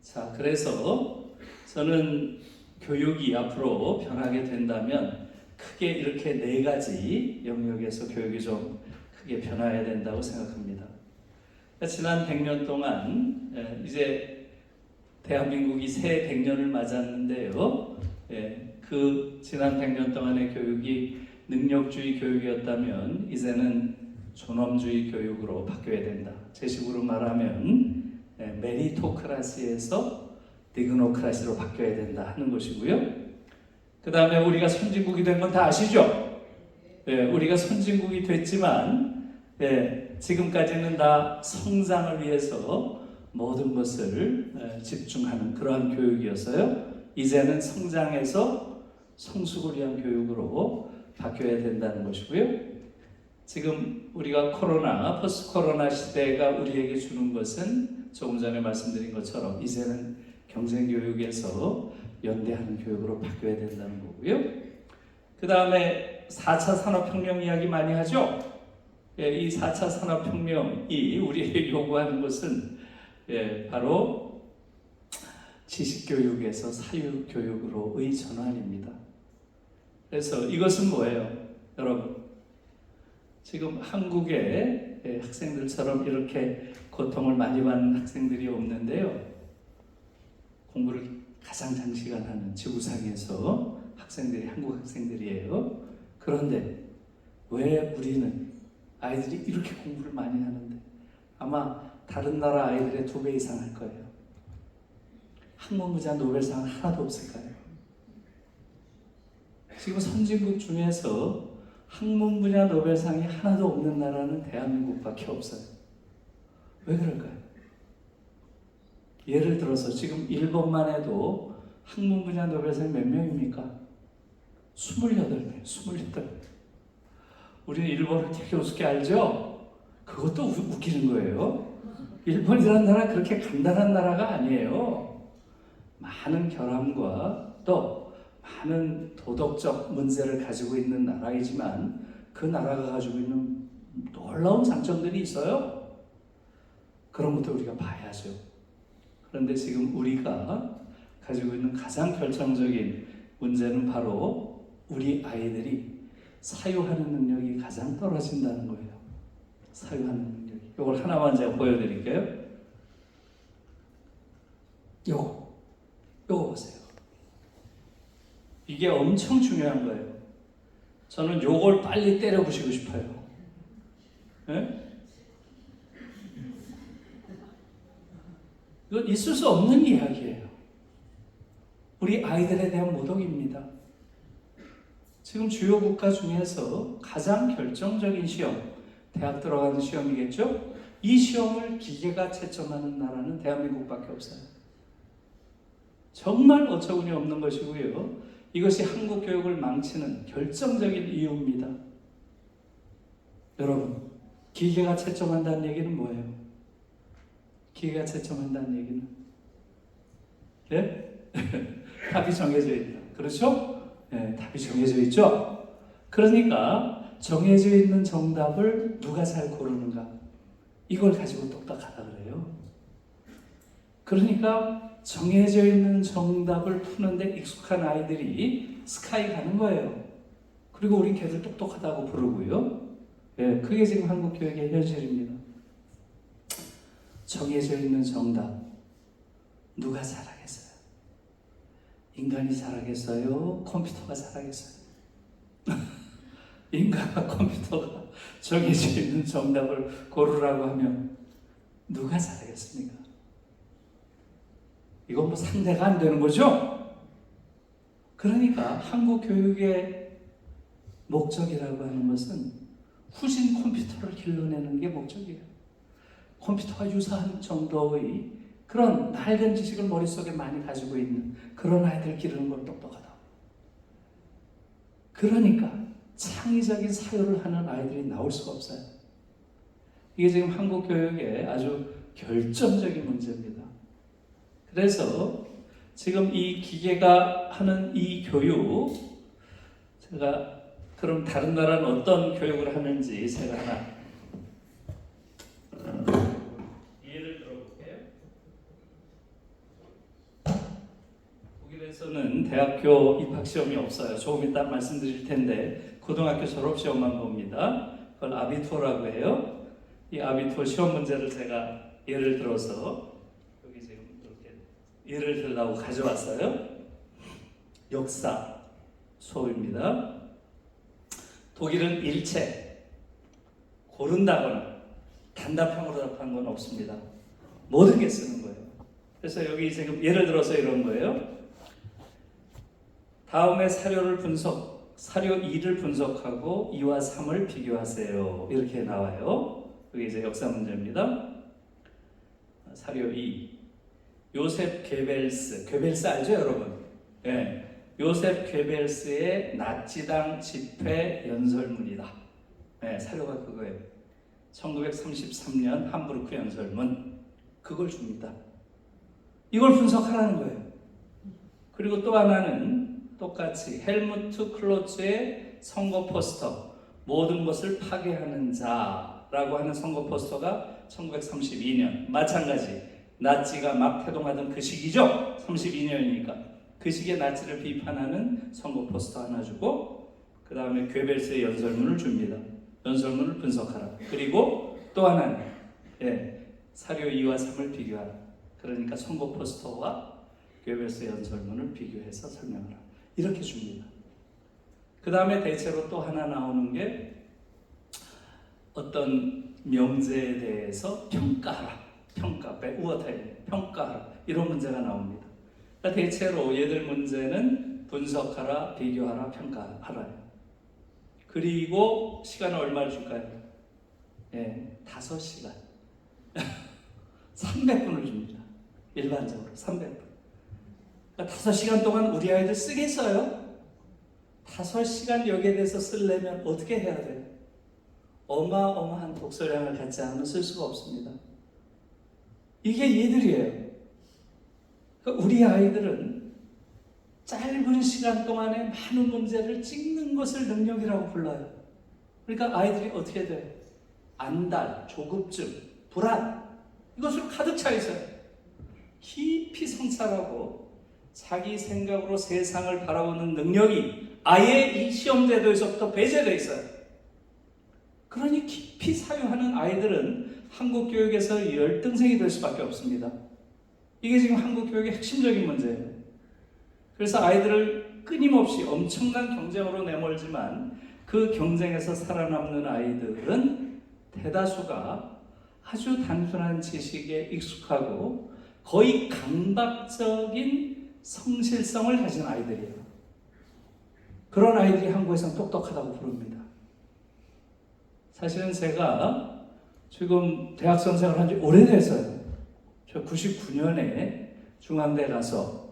자, 그래서 저는 교육이 앞으로 변하게 된다면 크게 이렇게 네 가지 영역에서 교육이 좀 크게 변화해야 된다고 생각합니다. 지난 100년 동안 이제 대한민국이 새 100년을 맞았는데요. 그 지난 100년 동안의 교육이 능력주의 교육이었다면 이제는 존엄주의 교육으로 바뀌어야 된다. 제 식으로 말하면 메리토크라시에서 디그노크라시로 바뀌어야 된다 하는 것이고요. 그 다음에 우리가 선진국이 된 건 다 아시죠? 우리가 선진국이 됐지만 지금까지는 다 성장을 위해서 모든 것을 집중하는 그러한 교육이었어요. 이제는 성장해서 성숙을 위한 교육으로 바뀌어야 된다는 것이고요. 지금 우리가 코로나, 포스트 코로나 시대가 우리에게 주는 것은 조금 전에 말씀드린 것처럼 이제는 경쟁 교육에서 연대하는 교육으로 바뀌어야 된다는 거고요. 그 다음에 4차 산업혁명 이야기 많이 하죠? 이 4차 산업혁명이 우리에게 요구하는 것은 바로 지식교육에서 사유교육으로의 전환입니다. 그래서 이것은 뭐예요? 여러분, 지금 한국의 학생들처럼 이렇게 고통을 많이 받는 학생들이 없는데요. 공부를 가장 장시간 하는 지구상에서 학생들이 한국 학생들이에요. 그런데 왜 우리는 아이들이 이렇게 공부를 많이 하는데 아마 다른 나라 아이들의 2배 이상 할 거예요. 학문부장 노벨상 하나도 없을까요? 지금 선진국 중에서 학문 분야 노벨상이 하나도 없는 나라는 대한민국밖에 없어요. 왜 그럴까요? 예를 들어서 지금 일본만 해도 학문 분야 노벨상이 몇 명입니까? 28명, 28명. 우리는 일본을 되게 우습게 알죠? 그것도 웃기는 거예요. 일본이라는 나라는 그렇게 간단한 나라가 아니에요. 많은 결함과 또 많은 도덕적 문제를 가지고 있는 나라이지만 그 나라가 가지고 있는 놀라운 장점들이 있어요. 그런 것도 우리가 봐야죠. 그런데 지금 우리가 가지고 있는 가장 결정적인 문제는 바로 우리 아이들이 사유하는 능력이 가장 떨어진다는 거예요. 사유하는 능력이. 이걸 하나만 제가 보여드릴게요. 요거 보세요. 이게 엄청 중요한 거예요. 저는 요걸 빨리 때려부시고 싶어요. 네? 이건 있을 수 없는 이야기예요. 우리 아이들에 대한 모독입니다. 지금 주요 국가 중에서 가장 결정적인 시험, 대학 들어가는 시험이겠죠? 이 시험을 기계가 채점하는 나라는 대한민국밖에 없어요. 정말 어처구니 없는 것이고요. 이것이 한국 교육을 망치는 결정적인 이유입니다. 여러분, 기계가 채점한다는 얘기는 뭐예요? 기계가 채점한다는 얘기는? 네? 답이 정해져 있다. 그렇죠? 네, 답이 정해져 있죠? 그러니까 정해져 있는 정답을 누가 잘 고르는가? 이걸 가지고 똑딱하다 그래요. 그러니까 정해져 있는 정답을 푸는데 익숙한 아이들이 스카이 가는 거예요. 그리고 우리 걔들 똑똑하다고 부르고요. 예, 그게 지금 한국 교육의 현실입니다. 정해져 있는 정답 누가 잘하겠어요? 인간이 잘하겠어요? 컴퓨터가 잘하겠어요? 인간과 컴퓨터가 정해져 있는 정답을 고르라고 하면 누가 잘하겠습니까? 이건 뭐 상대가 안 되는 거죠? 그러니까 한국 교육의 목적이라고 하는 것은 후진 컴퓨터를 길러내는 게 목적이에요. 컴퓨터와 유사한 정도의 그런 낡은 지식을 머릿속에 많이 가지고 있는 그런 아이들 기르는 걸 똑똑하다. 그러니까 창의적인 사유를 하는 아이들이 나올 수가 없어요. 이게 지금 한국 교육의 아주 결정적인 문제입니다. 그래서 지금 이 기계가 하는 이 교육, 제가 그럼 다른 나라는 어떤 교육을 하는지 제가 하나 예를 들어볼게요. 독일에서는 대학교 입학시험이 없어요. 조금 이따 말씀드릴 텐데 고등학교 졸업시험만 봅니다. 그걸 아비투어라고 해요. 이 아비투어 시험 문제를 제가 예를 들어서 여기 지금 이렇게 예를 들라고 가져왔어요. 역사 수업입니다. 독일은 일체 고른다거나 단답형으로 답한 건 없습니다. 모든 게 쓰는 거예요. 그래서 여기 지금 예를 들어서 이런 거예요. 다음에 사료 2를 분석하고 2와 3을 비교하세요. 이렇게 나와요. 여기 이제 역사 문제입니다. 사료 2. 요셉 괴벨스 알죠, 여러분? 예. 요셉 괴벨스의 나치당 집회 연설문이다. 네, 사료가 그거예요. 1933년 함부르크 연설문. 그걸 줍니다. 이걸 분석하라는 거예요. 그리고 또 하나는 똑같이 헬무트 클로츠의 선거 포스터, 모든 것을 파괴하는 자라고 하는 선거 포스터가 1932년, 마찬가지 나치가 막 태동하던 그 시기죠. 32년이니까. 그 시기에 나치를 비판하는 선거 포스터 하나 주고 그 다음에 괴벨스의 연설문을 줍니다. 연설문을 분석하라. 그리고 또 하나는 사료 2와 3을 비교하라. 그러니까 선거 포스터와 괴벨스의 연설문을 비교해서 설명하라. 이렇게 줍니다. 그 다음에 대체로 또 하나 나오는 게 어떤 명제에 대해서 평가하라. 평가하라. 이런 문제가 나옵니다. 그러니까 대체로 얘들 문제는 분석하라, 비교하라, 평가하라. 그리고 시간을 얼마를 줄까요? 5시간. 300분을 줍니다. 일반적으로 300분. 그러니까 5시간 동안 우리 아이들 쓰겠어요? 5시간 여기에 대해서 쓰려면 어떻게 해야 돼요? 어마어마한 독서량을 갖지 않으면 쓸 수가 없습니다. 이게 얘들이에요. 그러니까 우리 아이들은 짧은 시간 동안에 많은 문제를 찍는 것을 능력이라고 불러요. 그러니까 아이들이 어떻게 돼요? 안달, 조급증, 불안 이것으로 가득 차 있어요. 깊이 성찰하고 자기 생각으로 세상을 바라보는 능력이 아예 이 시험제도에서부터 배제되어 있어요. 그러니 깊이 사유하는 아이들은 한국 교육에서 열등생이 될 수밖에 없습니다. 이게 지금 한국 교육의 핵심적인 문제예요. 그래서 아이들을 끊임없이 엄청난 경쟁으로 내몰지만 그 경쟁에서 살아남는 아이들은 대다수가 아주 단순한 지식에 익숙하고 거의 강박적인 성실성을 가진 아이들이에요. 그런 아이들이 한국에서는 똑똑하다고 부릅니다. 사실은 제가 지금 대학 선생을 한 지 오래됐어요. 저 99년에 중앙대 가서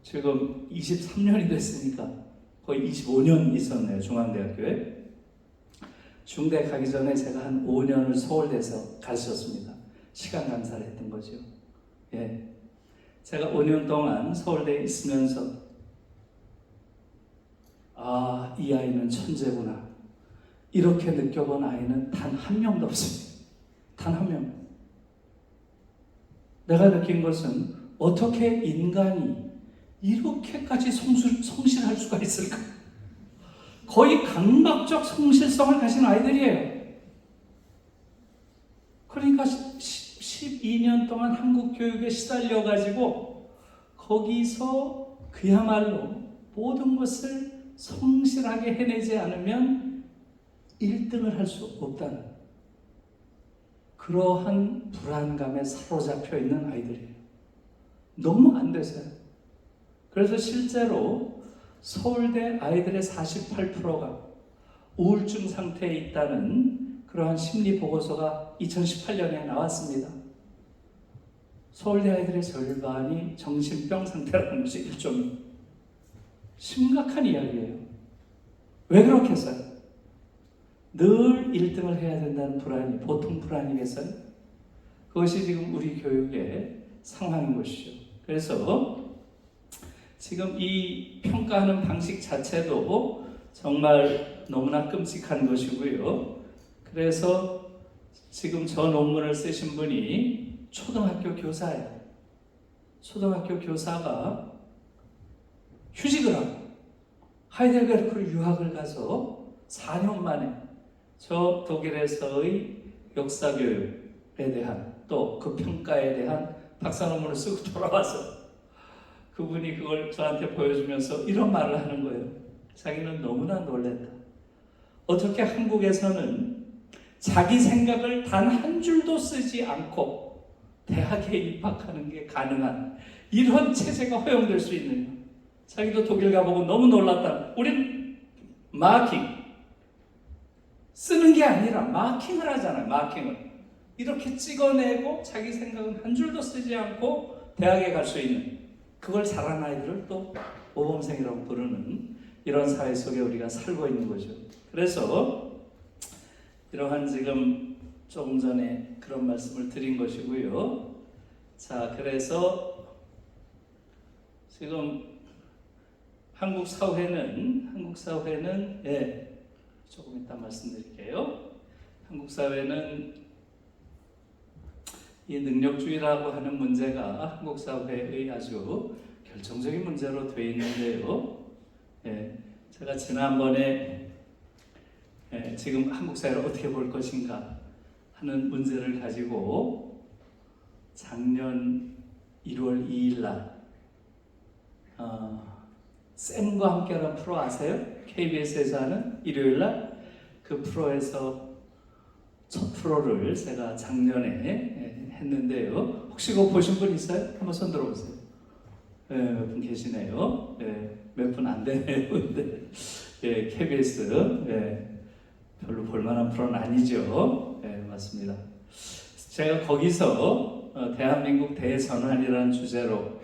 지금 23년이 됐으니까 거의 25년 있었네요. 중앙대학교에. 중대 가기 전에 제가 한 5년을 서울대에서 가르쳤습니다. 시간 강사를 했던 거죠. 제가 5년 동안 서울대에 있으면서 이 아이는 천재구나. 이렇게 느껴본 아이는 단 한 명도 없습니다. 단 한 명. 내가 느낀 것은 어떻게 인간이 이렇게까지 성실할 수가 있을까? 거의 강박적 성실성을 가진 아이들이에요. 그러니까 12년 동안 한국 교육에 시달려가지고 거기서 그야말로 모든 것을 성실하게 해내지 않으면 1등을 할 수 없다는 그러한 불안감에 사로잡혀 있는 아이들이에요. 너무 안 되세요. 그래서 실제로 서울대 아이들의 48%가 우울증 상태에 있다는 그러한 심리 보고서가 2018년에 나왔습니다. 서울대 아이들의 절반이 정신병 상태라는 것이 일종의 심각한 이야기예요. 왜 그렇겠어요? 늘 1등을 해야 된다는 불안이 보통 불안이겠어요? 그것이 지금 우리 교육의 상황인 것이죠. 그래서 지금 이 평가하는 방식 자체도 정말 너무나 끔찍한 것이고요. 그래서 지금 저 논문을 쓰신 분이 초등학교 교사예요. 초등학교 교사가 휴직을 하고 하이델베르크를 유학을 가서 4년 만에 저 독일에서의 역사교육에 대한 또 그 평가에 대한 박사 논문을 쓰고 돌아와서 그분이 그걸 저한테 보여주면서 이런 말을 하는 거예요. 자기는 너무나 놀랬다. 어떻게 한국에서는 자기 생각을 단 한 줄도 쓰지 않고 대학에 입학하는 게 가능한 이런 체제가 허용될 수 있느냐. 자기도 독일 가보고 너무 놀랐다. 우린 마킹 쓰는 게 아니라 마킹을 하잖아요. 마킹을 이렇게 찍어내고 자기 생각은 한 줄도 쓰지 않고 대학에 갈 수 있는 그걸 잘하는 아이들을 또 모범생이라고 부르는 이런 사회 속에 우리가 살고 있는 거죠. 그래서 이러한 지금 조금 전에 그런 말씀을 드린 것이고요. 자, 그래서 지금 한국 사회는 조금 이따 말씀드릴게요. 한국 사회는 이 능력주의라고 하는 문제가 한국 사회의 아주 결정적인 문제로 되어 있는데요. 제가 지난번에 지금 한국 사회를 어떻게 볼 것인가 하는 문제를 가지고 작년 1월 2일 날 쌤과 함께하는 프로 아세요? KBS에서 하는 일요일날 그 프로에서 첫 프로를 제가 작년에 했는데요. 혹시 그거 보신 분 있어요? 한번 손 들어보세요. 몇 분 계시네요. 몇 분 안 되네요. 근데 예, KBS 별로 볼만한 프로는 아니죠. 맞습니다. 제가 거기서 대한민국 대전환이라는 주제로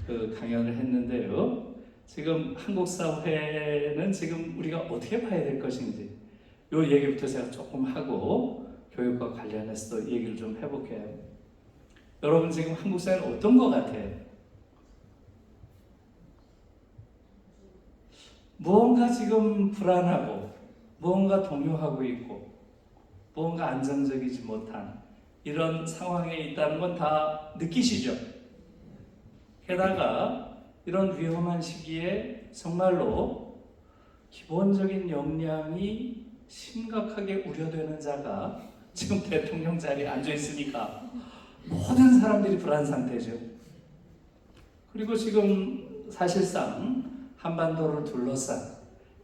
그 강연을 했는데요. 지금 한국 사회는 지금 우리가 어떻게 봐야 될 것인지 이 얘기부터 제가 조금 하고 교육과 관련해서 또 얘기를 좀 해볼게요. 여러분 지금 한국 사회는 어떤 것 같아요? 무언가 지금 불안하고 무언가 동요하고 있고 무언가 안정적이지 못한 이런 상황에 있다는 건 다 느끼시죠? 게다가 이런 위험한 시기에 정말로 기본적인 역량이 심각하게 우려되는 자가 지금 대통령 자리에 앉아 있으니까 모든 사람들이 불안 상태죠. 그리고 지금 사실상 한반도를 둘러싼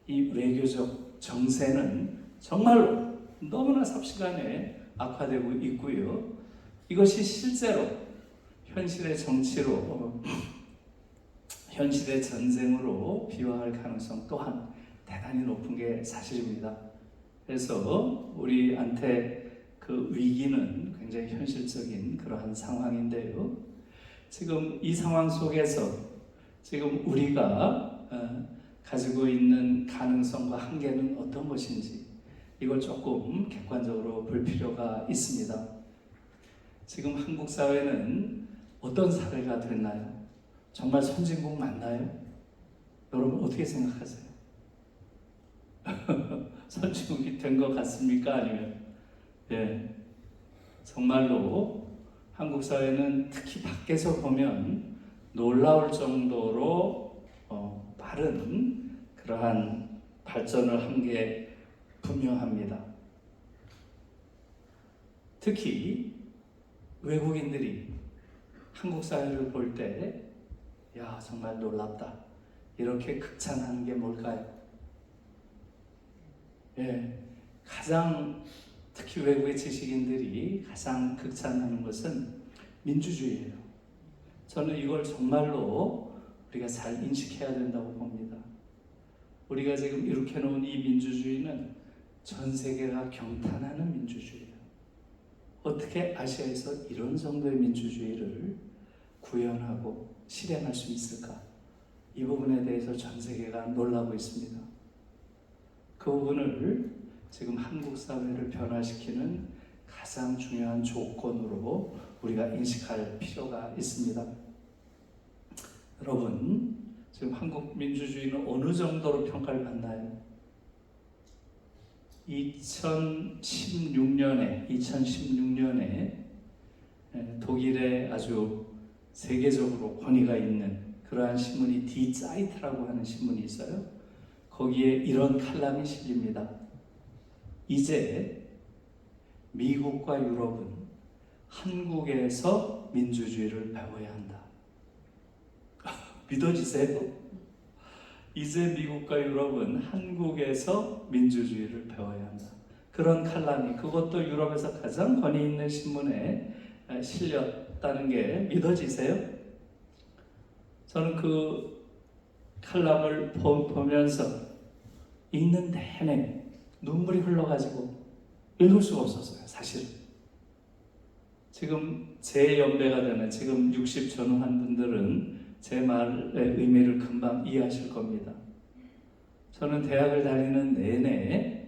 이 외교적 정세는 정말로 너무나 삽시간에 악화되고 있고요. 이것이 실제로 현실의 정치로 현실의 전쟁으로 비화할 가능성 또한 대단히 높은 게 사실입니다. 그래서 우리한테 그 위기는 굉장히 현실적인 그러한 상황인데요. 지금 이 상황 속에서 지금 우리가 가지고 있는 가능성과 한계는 어떤 것인지 이걸 조금 객관적으로 볼 필요가 있습니다. 지금 한국 사회는 어떤 사회가 됐나요? 정말 선진국 맞나요? 여러분 어떻게 생각하세요? 선진국이 된 것 같습니까? 아니면 정말로 한국 사회는 특히 밖에서 보면 놀라울 정도로 빠른 그러한 발전을 한 게 분명합니다. 특히 외국인들이 한국 사회를 볼 때 야 정말 놀랍다 이렇게 극찬하는 게 뭘까요? 가장 특히 외국의 지식인들이 가장 극찬하는 것은 민주주의예요. 저는 이걸 정말로 우리가 잘 인식해야 된다고 봅니다. 우리가 지금 이렇게 놓은 이 민주주의는 전 세계가 경탄하는 민주주의예요. 어떻게 아시아에서 이런 정도의 민주주의를 구현하고 실행할 수 있을까? 이 부분에 대해서 전 세계가 놀라고 있습니다. 그 부분을 지금 한국 사회를 변화시키는 가장 중요한 조건으로 우리가 인식할 필요가 있습니다. 여러분, 지금 한국 민주주의는 어느 정도로 평가를 받나요? 2016년에 독일에 아주 세계적으로 권위가 있는 그러한 신문이 디 자이트라고 하는 신문이 있어요. 거기에 이런 칼럼이 실립니다. 이제 미국과 유럽은 한국에서 민주주의를 배워야 한다. 믿어지세요? 이제 미국과 유럽은 한국에서 민주주의를 배워야 한다. 그런 칼럼이 그것도 유럽에서 가장 권위 있는 신문에 실렸다는 게 믿어지세요? 저는 그 칼럼을 보면서 읽는 내내 눈물이 흘러가지고 읽을 수가 없었어요. 사실 지금 제 연배가 되는 지금 60 전후한 분들은 제 말의 의미를 금방 이해하실 겁니다. 저는 대학을 다니는 내내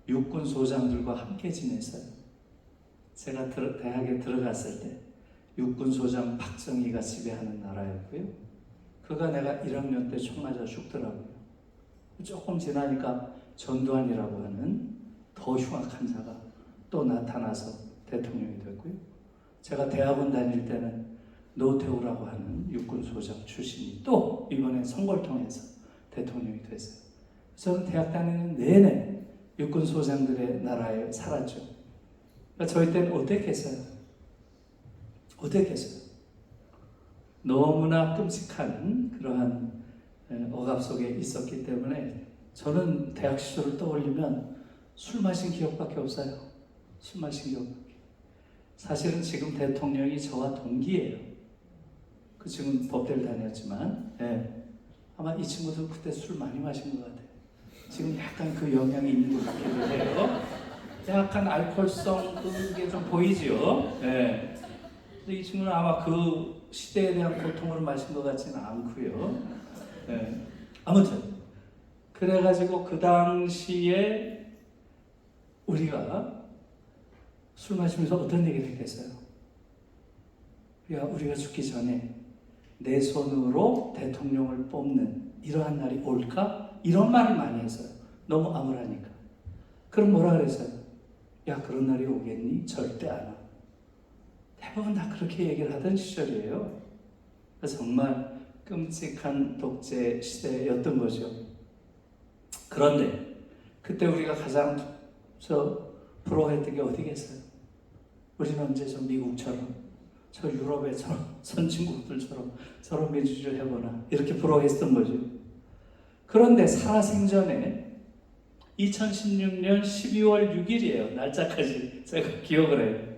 육군 소장들과 함께 지냈어요. 제가 대학에 들어갔을 때 육군 소장 박정희가 지배하는 나라였고요. 그가 내가 1학년 때 총 맞아 죽더라고요. 조금 지나니까 전두환이라고 하는 더 흉악한 자가 또 나타나서 대통령이 됐고요. 제가 대학원 다닐 때는 노태우라고 하는 육군 소장 출신이 또 이번에 선거를 통해서 대통령이 됐어요. 저는 대학 다니는 내내 육군 소장들의 나라에 살았죠. 그러니까 저희 때는 어땠겠어요? 너무나 끔찍한 그러한 억압 속에 있었기 때문에 저는 대학 시절을 떠올리면 술 마신 기억밖에 없어요. 술 마신 기억밖에. 사실은 지금 대통령이 저와 동기예요. 그 지금 법대를 다녔지만 아마 이 친구도 그때 술 많이 마신 것 같아요. 지금 약간 그 영향이 있는 것 같기도 해요. 약간 알코올성 그게 좀 보이죠. 예. 근데 이 친구는 아마 그 시대에 대한 고통으로 마신 것 같지는 않고요. 예. 아무튼 그래가지고 그 당시에 우리가 술 마시면서 어떤 얘기를 했겠어요? 우리가 죽기 전에 내 손으로 대통령을 뽑는 이러한 날이 올까? 이런 말을 많이 했어요. 너무 암울하니까. 그럼 뭐라 그랬어요? 야, 그런 날이 오겠니? 절대 안 와. 대부분 다 그렇게 얘기를 하던 시절이에요. 그래서 정말 끔찍한 독재 시대였던 거죠. 그런데 그때 우리가 가장 부러워했던 게 어디겠어요? 우리는 언제 저 미국처럼 저 유럽의 저런 선진국들처럼 저런 민주주의를 해보나 이렇게 부러워했던 거죠. 그런데 살아생전에 2016년 12월 6일이에요. 날짜까지 제가 기억을 해요.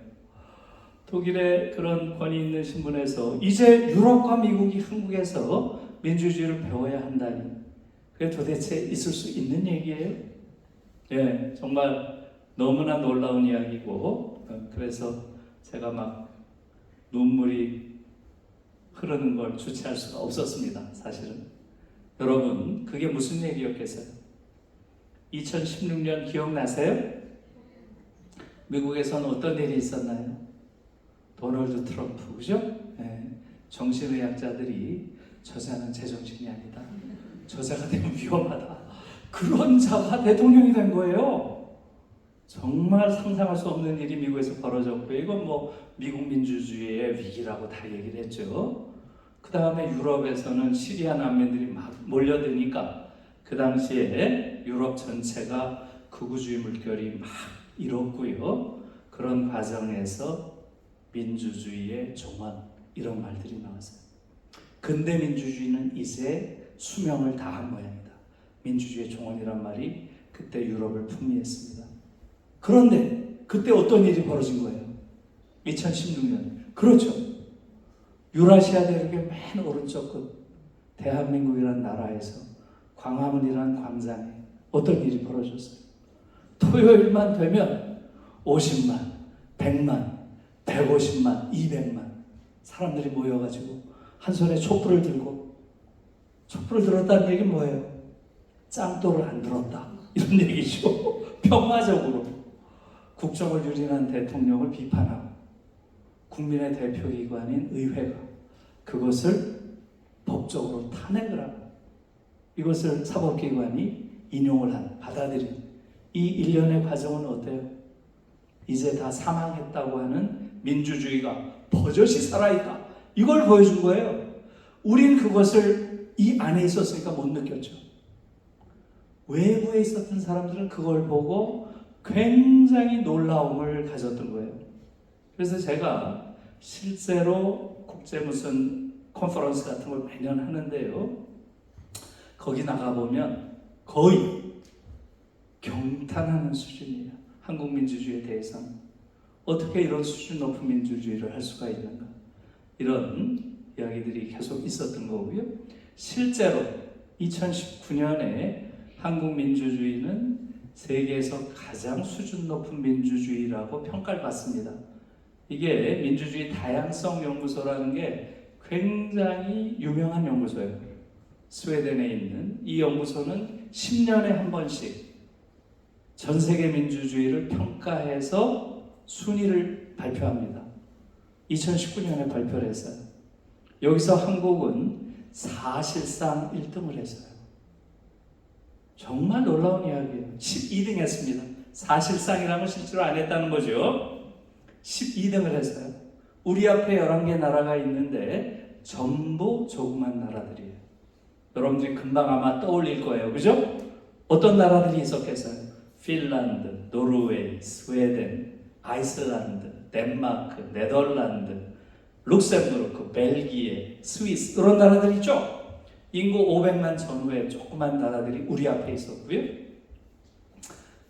독일의 그런 권위 있는 신문에서 이제 유럽과 미국이 한국에서 민주주의를 배워야 한다니 그게 도대체 있을 수 있는 얘기예요? 예, 정말 너무나 놀라운 이야기고 그래서 제가 막 눈물이 흐르는 걸 주체할 수가 없었습니다. 사실은 여러분 그게 무슨 얘기였겠어요? 2016년 기억나세요? 미국에서는 어떤 일이 있었나요? 도널드 트럼프, 그죠? 네. 정신의학자들이 저자는 제정신이 아니다. 저자가 되면 위험하다. 그런 자가 대통령이 된 거예요. 정말 상상할 수 없는 일이 미국에서 벌어졌고 이건 뭐 미국 민주주의의 위기라고 다 얘기를 했죠. 그 다음에 유럽에서는 시리아 난민들이 막 몰려드니까 그 당시에 유럽 전체가 극우주의 물결이 막 일었고요. 그런 과정에서 민주주의의 종언 이런 말들이 나왔어요. 근대 민주주의는 이제 수명을 다한 모양이다. 민주주의의 종언이란 말이 그때 유럽을 풍미했습니다. 그런데 그때 어떤 일이 벌어진 거예요? 2016년. 그렇죠. 유라시아 대륙의 맨 오른쪽 끝 대한민국이라는 나라에서 광화문이라는 광장에 어떤 일이 벌어졌어요? 토요일만 되면 50만, 100만, 150만, 200만 사람들이 모여가지고 한 손에 촛불을 들고 촛불을 들었다는 얘기는 뭐예요? 짱돌을 안 들었다 이런 얘기죠. 평화적으로 국정을 유린한 대통령을 비판하고 국민의 대표기관인 의회가 그것을 법적으로 탄핵을 하고 이것을 사법기관이 인용을 한, 받아들인 이 일련의 과정은 어때요? 이제 다 사망했다고 하는 민주주의가 버젓이 살아있다. 이걸 보여준 거예요. 우린 그것을 이 안에 있었으니까 못 느꼈죠. 외부에 있었던 사람들은 그걸 보고 굉장히 놀라움을 가졌던 거예요. 그래서 제가 실제로 국제 무슨 컨퍼런스 같은 걸 매년 하는데요. 거기 나가보면 거의 경탄하는 수준이에요. 한국 민주주의에 대해서는. 어떻게 이런 수준 높은 민주주의를 할 수가 있는가. 이런 이야기들이 계속 있었던 거고요. 실제로 2019년에 한국 민주주의는 세계에서 가장 수준 높은 민주주의라고 평가를 받습니다. 이게 민주주의 다양성 연구소라는 게 굉장히 유명한 연구소예요. 스웨덴에 있는 이 연구소는 10년에 한 번씩 전 세계 민주주의를 평가해서 순위를 발표합니다. 2019년에 발표를 했어요. 여기서 한국은 사실상 1등을 했어요. 정말 놀라운 이야기예요. 12등 했습니다. 사실상이라는 건 실제로 안 했다는 거죠. 12등을 했어요. 우리 앞에 11개 나라가 있는데 전부 조그만 나라들이에요. 여러분들이 금방 아마 떠올릴 거예요. 그죠? 어떤 나라들이 있었겠어요? 핀란드, 노르웨이, 스웨덴, 아이슬란드, 덴마크, 네덜란드, 룩셈부르크, 벨기에, 스위스 이런 나라들 있죠? 인구 500만 전후의 조그만 나라들이 우리 앞에 있었고요.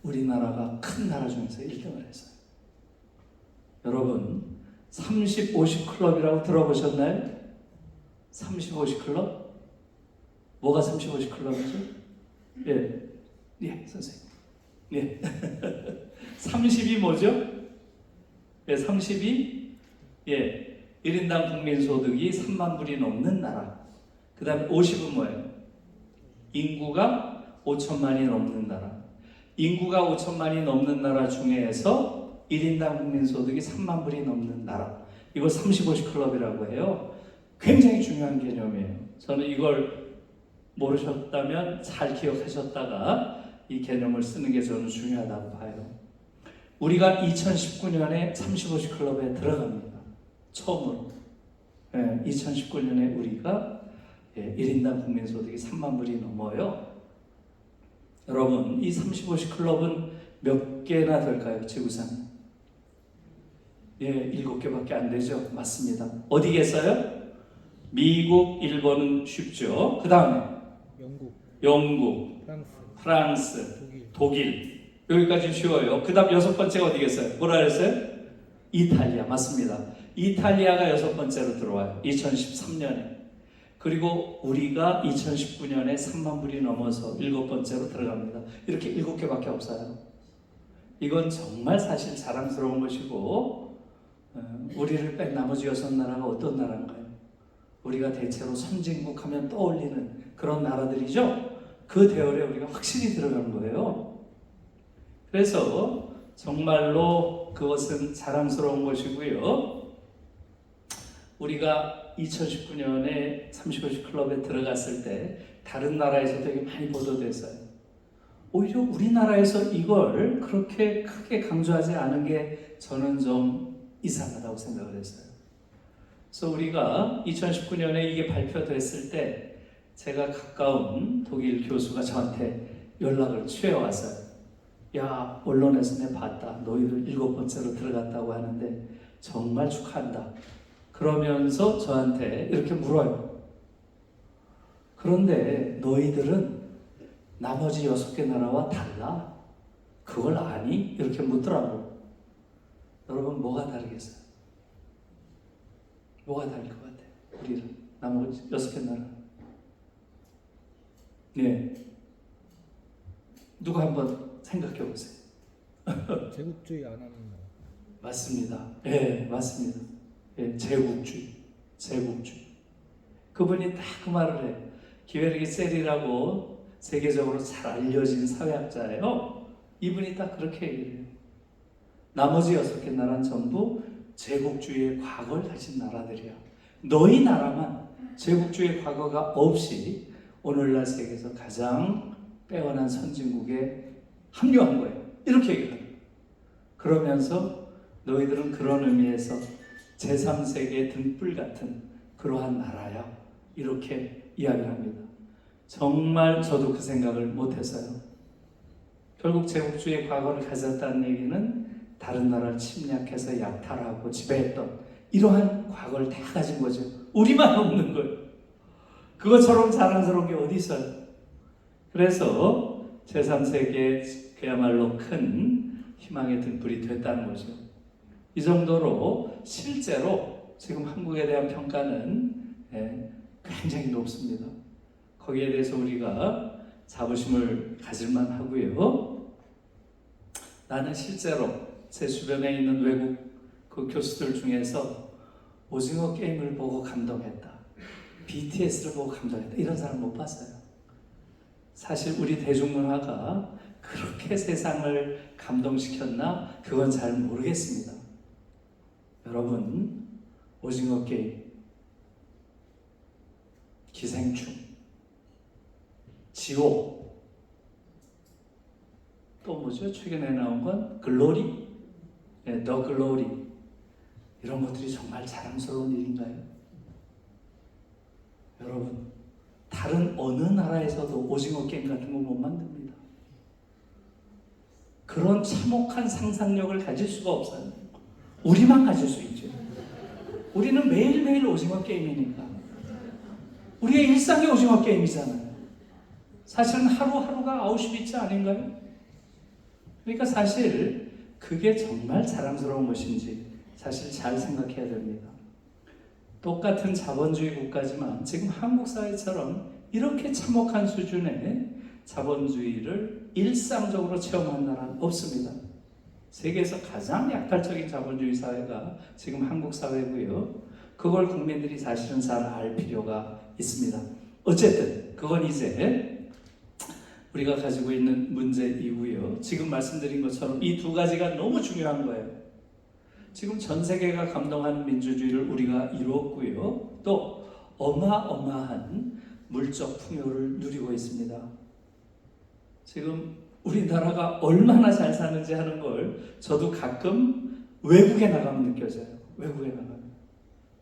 우리나라가 큰 나라 중에서 1등을 했어요. 여러분 30, 50 클럽이라고 들어보셨나요? 30, 50 클럽? 뭐가 30, 50 클럽이죠? 예, 예, 선생님. 예. 30이 뭐죠? 예, 30이 1인당 국민소득이 3만 불이 넘는 나라. 그 다음에 50은 뭐예요? 인구가 5천만이 넘는 나라. 인구가 5천만이 넘는 나라 중에서 1인당 국민소득이 3만 불이 넘는 나라. 이걸 30, 50 클럽이라고 해요. 굉장히 중요한 개념이에요. 저는 이걸 모르셨다면 잘 기억하셨다가 이 개념을 쓰는 게 저는 중요하다고 봐요. 우리가 2019년에 30, 50 클럽에 들어갑니다. 처음으로. 2019년에 우리가 1인당 국민소득이 3만 불이 넘어요. 여러분, 이 30, 50 클럽은 몇 개나 될까요? 지구상에? 7개밖에 안 되죠. 맞습니다. 어디 계세요? 미국, 일본은 쉽죠. 그 다음에 영국, 프랑스, 독일. 여기까지 쉬워요. 그 다음 6번째가 어디 계세요? 뭐라 그랬어요? 이탈리아. 맞습니다. 이탈리아가 6번째로 들어와요. 2013년에. 그리고 우리가 2019년에 3만 불이 넘어서 7번째로 들어갑니다. 이렇게 7개밖에 없어요. 이건 정말 사실 자랑스러운 것이고, 우리를 뺀 나머지 6나라가 어떤 나라인가요? 우리가 대체로 선진국 하면 떠올리는 그런 나라들이죠. 그 대열에 우리가 확실히 들어가는 거예요. 그래서 정말로 그것은 자랑스러운 것이고요. 우리가 2019년에 30, 50 클럽에 들어갔을 때 다른 나라에서 되게 많이 보도됐어요. 오히려 우리나라에서 이걸 그렇게 크게 강조하지 않은 게 저는 좀 이상하다고 생각을 했어요. 그래서 우리가 2019년에 이게 발표됐을 때 제가 가까운 독일 교수가 저한테 연락을 취해왔어요. 야, 언론에서 내가 봤다. 너희들 7번째로 들어갔다고 하는데 정말 축하한다. 그러면서 저한테 이렇게 물어요. 그런데 너희들은 나머지 6개 나라와 달라? 그걸 아니? 이렇게 묻더라고. 여러분, 뭐가 다르겠어요? 뭐가 다를 것 같아요? 우리는 나머지 6개 나라. 누가 한번 생각해 보세요. 제국주의 안 하는 거. 맞습니다. 맞습니다. 제국주의. 그분이 딱 그 말을 해요. 기베르기 셀이라고 세계적으로 잘 알려진 사회학자예요. 이분이 딱 그렇게 얘기를 해요. 나머지 6개 나라는 전부 제국주의의 과거를 가진 나라들이야. 너희 나라만 제국주의 과거가 없이 오늘날 세계에서 가장 빼어난 선진국에 합류한 거예요. 이렇게 얘기해요. 그러면서 너희들은 그런 의미에서 제3세계 등불 같은 그러한 나라야. 이렇게 이야기를 합니다. 정말 저도 그 생각을 못했어요. 결국 제국주의 과거를 가졌다는 얘기는 다른 나라를 침략해서 약탈하고 지배했던 이러한 과거를 다 가진 거죠. 우리만 없는 거예요. 그것처럼 자랑스러운 게 어디 있어요? 그래서 제3세계 그야말로 큰 희망의 등불이 됐다는 거죠. 이 정도로 실제로 지금 한국에 대한 평가는 굉장히 높습니다. 거기에 대해서 우리가 자부심을 가질만 하고요. 나는 실제로 제 주변에 있는 외국 그 교수들 중에서 오징어 게임을 보고 감동했다. BTS를 보고 감동했다. 이런 사람 못 봤어요. 사실 우리 대중문화가 그렇게 세상을 감동시켰나? 그건 잘 모르겠습니다. 여러분, 오징어 게임, 기생충, 지옥, 또 뭐죠? 최근에 나온 건 글로리, 더 글로리. 이런 것들이 정말 자랑스러운 일인가요? 여러분, 다른 어느 나라에서도 오징어 게임 같은 거 못 만듭니다. 그런 참혹한 상상력을 가질 수가 없어요. 우리만 가질 수 있죠. 우리는 매일매일 오징어 게임이니까. 우리의 일상이 오징어 게임이잖아요. 사실은 하루하루가 아우슈비츠 아닌가요? 그러니까 사실 그게 정말 자랑스러운 것인지 사실 잘 생각해야 됩니다. 똑같은 자본주의 국가지만 지금 한국 사회처럼 이렇게 참혹한 수준의 자본주의를 일상적으로 체험한 나라는 없습니다. 세계에서 가장 약탈적인 자본주의 사회가 지금 한국 사회고요. 그걸 국민들이 사실은 잘 알 필요가 있습니다. 어쨌든 그건 이제 우리가 가지고 있는 문제이고요. 지금 말씀드린 것처럼 이 두 가지가 너무 중요한 거예요. 지금 전 세계가 감동하는 민주주의를 우리가 이루었고요. 또 어마어마한 물적 풍요를 누리고 있습니다. 지금 우리나라가 얼마나 잘 사는지 하는 걸 저도 가끔 외국에 나가면 느껴져요. 외국에 나가면.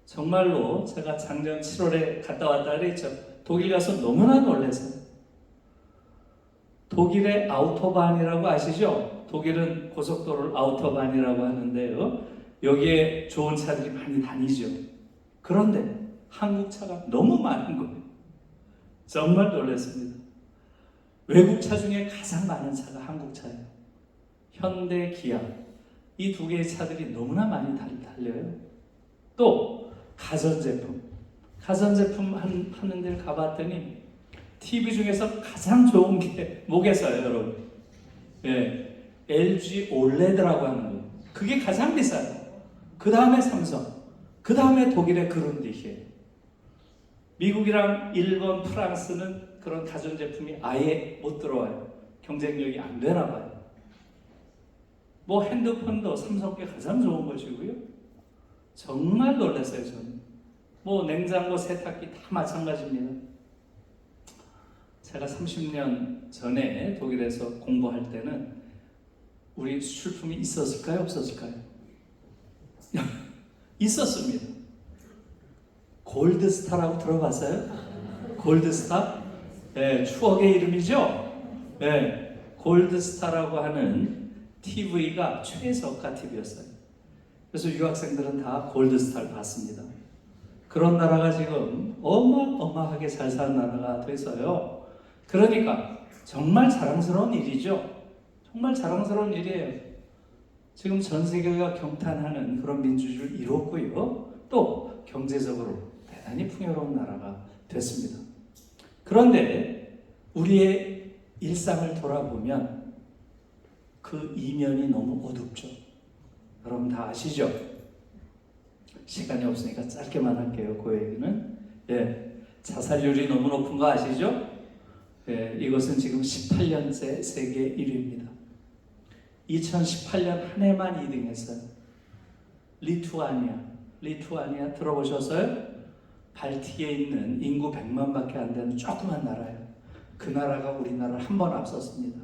정말로 제가 작년 7월에 갔다 왔다 그랬죠. 독일 가서 너무나 놀랐어요. 독일의 아우토반이라고 아시죠? 독일은 고속도로를 아우토반이라고 하는데요. 여기에 좋은 차들이 많이 다니죠. 그런데 한국 차가 너무 많은 거예요. 정말 놀랐습니다. 외국 차 중에 가장 많은 차가 한국 차예요. 현대, 기아 이 두 개의 차들이 너무나 많이 달려요. 또 가전제품 하는 데를 가봤더니 TV 중에서 가장 좋은 게 뭐겠어요, 여러분? 네, LG OLED라고 하는 거. 그게 가장 비싸요. 그 다음에 삼성, 그 다음에 독일의 그룬디히에. 미국이랑 일본, 프랑스는 그런 가전제품이 아예 못 들어와요. 경쟁력이 안 되나 봐요. 뭐 핸드폰도 삼성께 가장 좋은 것이고요. 정말 놀랐어요, 저는. 뭐 냉장고, 세탁기 다 마찬가지입니다. 제가 30년 전에 독일에서 공부할 때는 우리 수출품이 있었을까요? 없었을까요? 있었습니다. 골드스타라고 들어봤어요? 골드스타? 네, 추억의 이름이죠? 네, 골드스타라고 하는 TV가 최저가 TV였어요. 그래서 유학생들은 다 골드스타를 봤습니다. 그런 나라가 지금 어마어마하게 잘 사는 나라가 돼서요. 그러니까 정말 자랑스러운 일이죠. 정말 자랑스러운 일이에요. 지금 전 세계가 경탄하는 그런 민주주의를 이뤘고요. 또 경제적으로 대단히 풍요로운 나라가 됐습니다. 그런데 우리의 일상을 돌아보면 그 이면이 너무 어둡죠. 여러분 다 아시죠? 시간이 없으니까 짧게만 할게요. 그 얘기는. 예, 자살률이 너무 높은 거 아시죠? 예, 이것은 지금 18년째 세계 1위입니다. 2018년 한 해만 2등했어요. 리투아니아 들어보셨어요? 발티에 있는 인구 100만밖에 안 되는 조그만 나라예요. 그 나라가 우리나라를 한 번 앞섰습니다.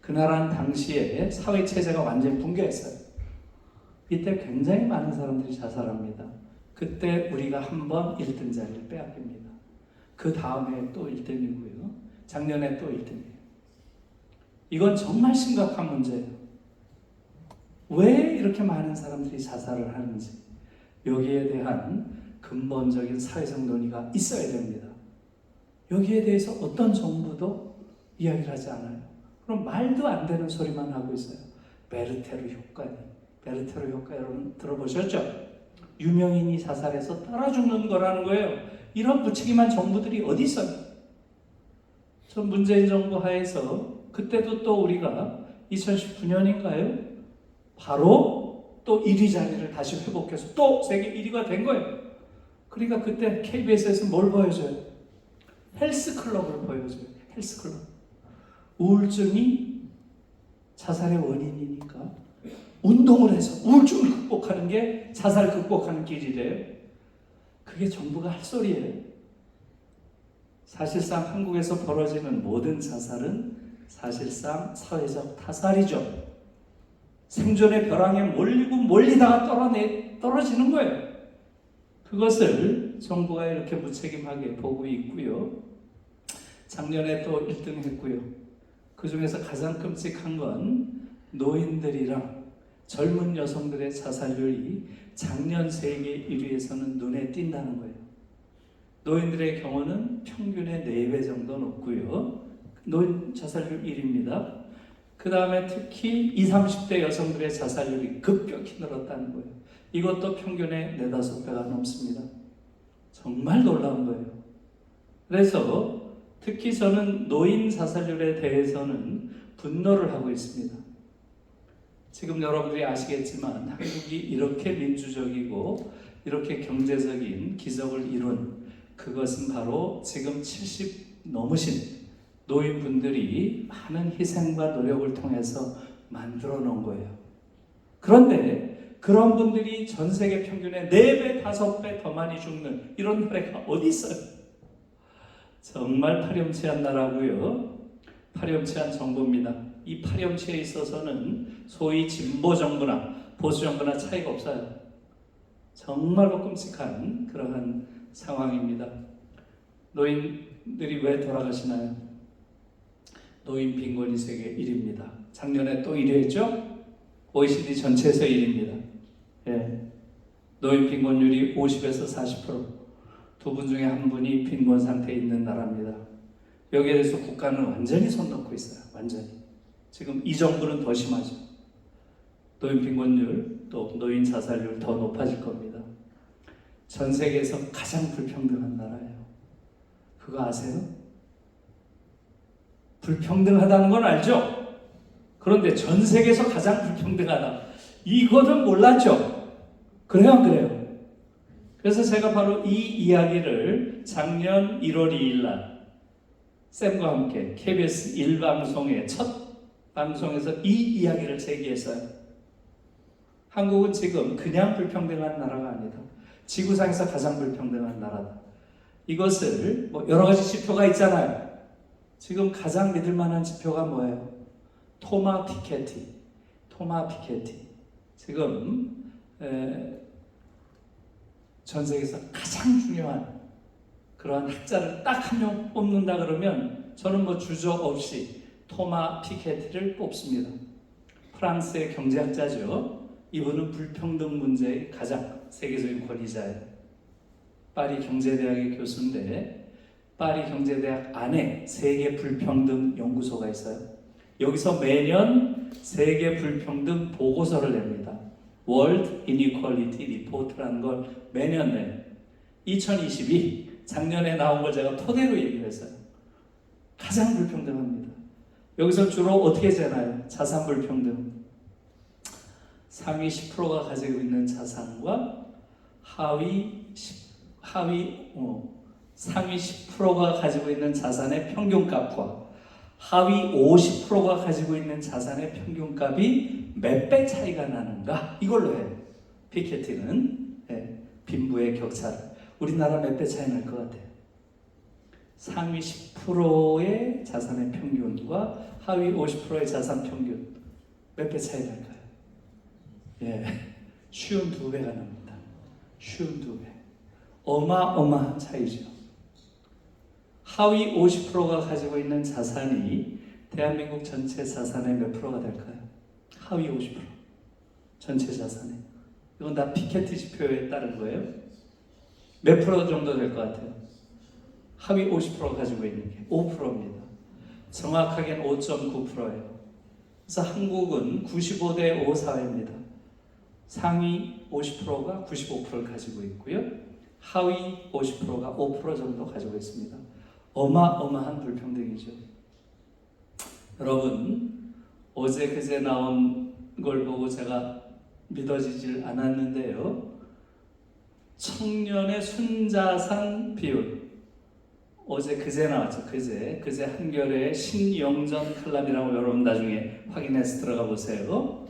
그 나라는 당시에 사회체제가 완전히 붕괴했어요. 이때 굉장히 많은 사람들이 자살합니다. 그때 우리가 한 번 1등 자리를 빼앗깁니다. 그 다음에 또 1등이고요. 작년에 또 1등이에요. 이건 정말 심각한 문제예요. 왜 이렇게 많은 사람들이 자살을 하는지 여기에 대한 근본적인 사회적 논의가 있어야 됩니다. 여기에 대해서 어떤 정부도 이야기를 하지 않아요. 그럼 말도 안 되는 소리만 하고 있어요. 베르테르 효과 여러분 들어보셨죠? 유명인이 자살해서 따라 죽는 거라는 거예요. 이런 부추기만 정부들이 어디 있어요? 전 문재인 정부 하에서 그때도 또 우리가 2019년인가요? 바로 또 1위 자리를 다시 회복해서 또 세계 1위가 된 거예요. 그러니까 그때 KBS에서 뭘 보여줘요? 헬스클럽을 보여줘요. 헬스클럽. 우울증이 자살의 원인이니까 운동을 해서 우울증을 극복하는 게 자살 극복하는 길이래요. 그게 정부가 할 소리예요. 사실상 한국에서 벌어지는 모든 자살은 사실상 사회적 타살이죠. 생존의 벼랑에 몰리다가 떨어지는 거예요. 그것을 정부가 이렇게 무책임하게 보고 있고요. 작년에 또 1등 했고요. 그 중에서 가장 끔찍한 건 노인들이랑 젊은 여성들의 자살률이 작년 세계 1위에서는 눈에 띈다는 거예요. 노인들의 경우는 평균의 4배 정도 높고요. 노인 자살률 1위입니다. 그 다음에 특히 20, 30대 여성들의 자살률이 급격히 늘었다는 거예요. 이것도 평균의 4, 5배가 넘습니다. 정말 놀라운 거예요. 그래서 특히 저는 노인 자살률에 대해서는 분노를 하고 있습니다. 지금 여러분들이 아시겠지만 한국이 이렇게 민주적이고 이렇게 경제적인 기적을 이룬 그것은 바로 지금 70 넘으신 노인분들이 많은 희생과 노력을 통해서 만들어 놓은 거예요. 그런데 그런 분들이 전 세계 평균의 4배, 5배 더 많이 죽는 이런 나라가 어디 있어요? 정말 파렴치한 나라고요. 파렴치한 정부입니다. 이 파렴치에 있어서는 소위 진보 정부나 보수 정부나 차이가 없어요. 정말로 끔찍한 그러한 상황입니다. 노인들이 왜 돌아가시나요? 노인 빈곤이 세계 1위입니다. 작년에 또 1위 했죠? OECD 전체에서 1위입니다. 예. 노인 빈곤율이 50에서 40%. 두 분 중에 한 분이 빈곤 상태에 있는 나라입니다. 여기에 대해서 국가는 완전히 손 놓고 있어요. 완전히. 지금 이 정부는 더 심하죠. 노인 빈곤율 또 노인 자살률 더 높아질 겁니다. 전 세계에서 가장 불평등한 나라예요. 그거 아세요? 불평등하다는 건 알죠? 그런데 전 세계에서 가장 불평등하다. 이거는 몰랐죠? 그래요, 안 그래요? 그래서 제가 바로 이 이야기를 작년 1월 2일 날 쌤과 함께 KBS 1방송의 첫 방송에서 이 이야기를 제기했어요. 한국은 지금 그냥 불평등한 나라가 아니다. 지구상에서 가장 불평등한 나라다. 이것을 뭐 여러 가지 지표가 있잖아요. 지금 가장 믿을 만한 지표가 뭐예요? 토마 피케티. 지금 전 세계에서 가장 중요한 그러한 학자를 딱 한 명 뽑는다 그러면 저는 뭐 주저 없이 토마 피케티를 뽑습니다. 프랑스의 경제학자죠. 이분은 불평등 문제의 가장 세계적인 권위자예요. 파리 경제대학의 교수인데 파리 경제대학 안에 세계 불평등 연구소가 있어요. 여기서 매년 세계 불평등 보고서를 냅니다. World Inequality Report라는 걸 매년 내요. 2022 작년에 나온 걸 제가 토대로 얘기를 했어요. 가장 불평등합니다. 여기서 주로 어떻게 재나요? 자산 불평등. 상위 10%가 가지고 있는 자산과 상위 10%가 가지고 있는 자산의 평균값과 하위 50%가 가지고 있는 자산의 평균값이 몇 배 차이가 나는가? 이걸로 해요. 피케티는 빈부의 격차를. 우리나라 몇 배 차이 날 것 같아요? 상위 10%의 자산의 평균과 하위 50%의 자산 평균 몇 배 차이 날까요? 쉬운 2배가 납니다. 쉬운 2배. 어마어마한 차이죠. 하위 50%가 가지고 있는 자산이 대한민국 전체 자산의 몇 프로가 될까요? 하위 50%. 전체 자산의. 이건 다 피케티 지표에 따른 거예요. 몇 프로 정도 될 것 같아요? 하위 50%가 가지고 있는 게 5%입니다. 정확하게는 5.9%예요. 그래서 한국은 95대 5 사회입니다. 상위 50%가 95%를 가지고 있고요. 하위 50%가 5% 정도 가지고 있습니다. 어마어마한 불평등이죠. 여러분, 어제 그제 나온 걸 보고 제가 믿어지질 않았는데요. 청년의 순자산 비율. 어제 그제 나왔죠. 그제 한겨레의 신영전 칼럼이라고 여러분 나중에 확인해서 들어가 보세요.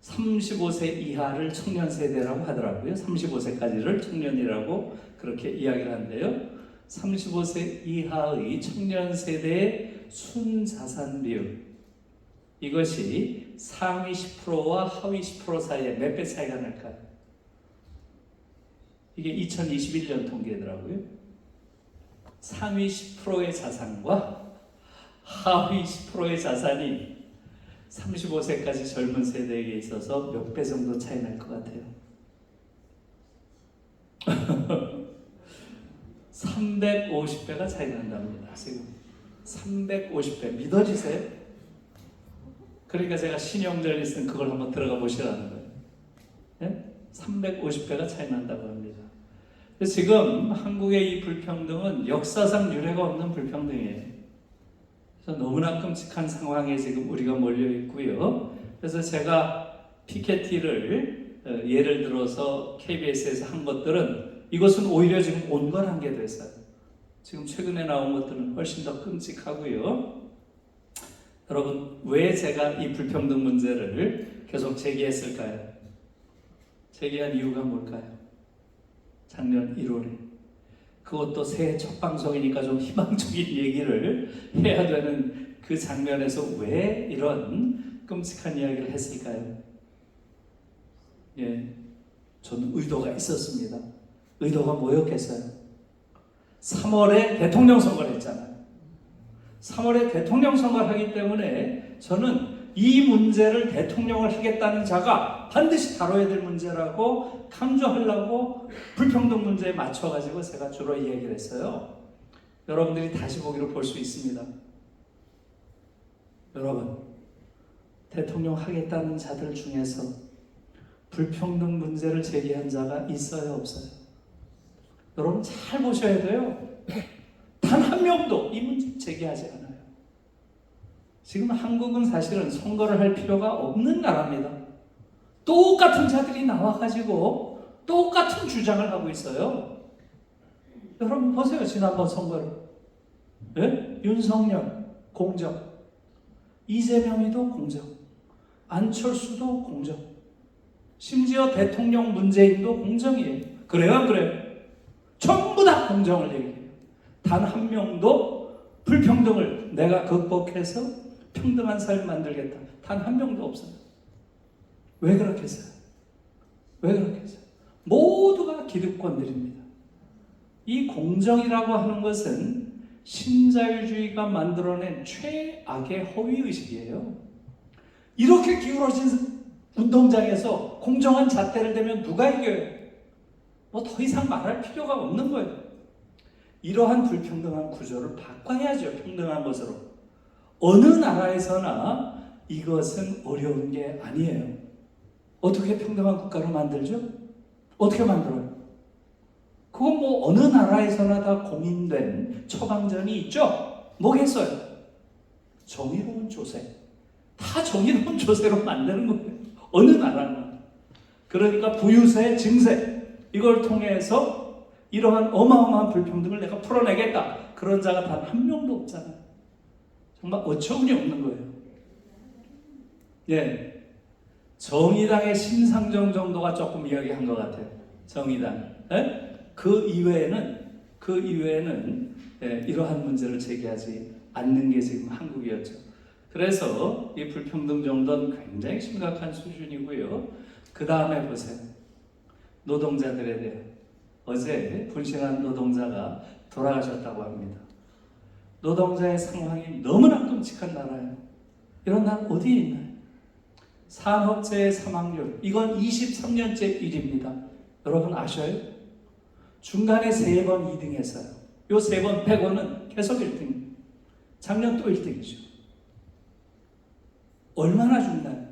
35세 이하를 청년 세대라고 하더라고요. 35세까지를 청년이라고 그렇게 이야기를 하는데요. 35세 이하의 청년 세대의 순자산 비율. 이것이 상위 10%와 하위 10% 사이에 몇 배 차이가 날까요? 이게 2021년 통계더라고요. 상위 10%의 자산과 하위 10%의 자산이 35세까지 젊은 세대에게 있어서 몇 배 정도 차이 날 것 같아요? 350배가 차이 난답니다. 지금 350배 믿어지세요? 그러니까 제가 신영전이 쓴 그걸 한번 들어가 보시라는 거예요. 350배가 차이 난다고 합니다. 지금 한국의 이 불평등은 역사상 유례가 없는 불평등이에요. 그래서 너무나 끔찍한 상황에 지금 우리가 몰려 있고요. 그래서 제가 피케티를 예를 들어서 KBS에서 한 것들은 이것은 오히려 지금 온건한 게 됐어요. 지금 최근에 나온 것들은 훨씬 더 끔찍하고요. 여러분, 왜 제가 이 불평등 문제를 계속 제기했을까요? 제기한 이유가 뭘까요? 작년 1월에 그것도 새해 첫 방송이니까 좀 희망적인 얘기를 해야 되는 그 장면에서 왜 이런 끔찍한 이야기를 했을까요? 예, 저는 의도가 있었습니다. 의도가 뭐였겠어요? 3월에 대통령 선거를 했잖아요. 3월에 대통령 선거를 하기 때문에 저는 이 문제를 대통령을 하겠다는 자가 반드시 다뤄야 될 문제라고 강조하려고 불평등 문제에 맞춰가지고 제가 주로 이야기를 했어요. 여러분들이 다시 보기로 볼 수 있습니다. 여러분, 대통령 하겠다는 자들 중에서 불평등 문제를 제기한 자가 있어요, 없어요? 여러분 잘 보셔야 돼요. 단 한 명도 이 문제 제기하지 않아요. 지금 한국은 사실은 선거를 할 필요가 없는 나라입니다. 똑같은 자들이 나와가지고 똑같은 주장을 하고 있어요. 여러분 보세요. 지난번 선거를. 네? 윤석열 공정, 이재명이도 공정, 안철수도 공정, 심지어 대통령 문재인도 공정이에요. 그래요? 안 그래요? 전부 다 공정을 얘기해요. 단 한 명도 불평등을 내가 극복해서 평등한 삶 만들겠다. 단 한 명도 없어요. 왜 그렇겠어요? 왜 그렇겠어요? 모두가 기득권들입니다. 이 공정이라고 하는 것은 신자유주의가 만들어낸 최악의 허위의식이에요. 이렇게 기울어진 운동장에서 공정한 잣대를 대면 누가 이겨요? 뭐 더 이상 말할 필요가 없는 거예요. 이러한 불평등한 구조를 바꿔야죠. 평등한 것으로. 어느 나라에서나 이것은 어려운 게 아니에요. 어떻게 평등한 국가를 만들죠? 어떻게 만들어요? 그건 뭐 어느 나라에서나 다 공인된 처방전이 있죠? 뭐겠어요? 정의로운 조세. 다 정의로운 조세로 만드는 거예요. 어느 나라나. 그러니까 부유세, 증세 이걸 통해서 이러한 어마어마한 불평등을 내가 풀어내겠다. 그런 자가 단 한 명도 없잖아요. 정말 어처구니 없는 거예요. 예, 정의당의 심상정 정도가 조금 이야기한 것 같아요. 정의당. 예? 그 이외에는 예, 이러한 문제를 제기하지 않는 게 지금 한국이었죠. 그래서 이 불평등 정도는 굉장히 심각한 수준이고요. 그 다음에 보세요. 노동자들에 대해 어제 분신한 노동자가 돌아가셨다고 합니다. 노동자의 상황이 너무나 끔찍한 나라예요. 이런 나라 어디에 있나요? 산업재해 사망률, 이건 23년째 일입니다. 여러분 아셔요? 중간에 3번 2등했어요. 요 3번 빼고는 계속 1등. 작년 또 1등이죠. 얼마나 죽나요?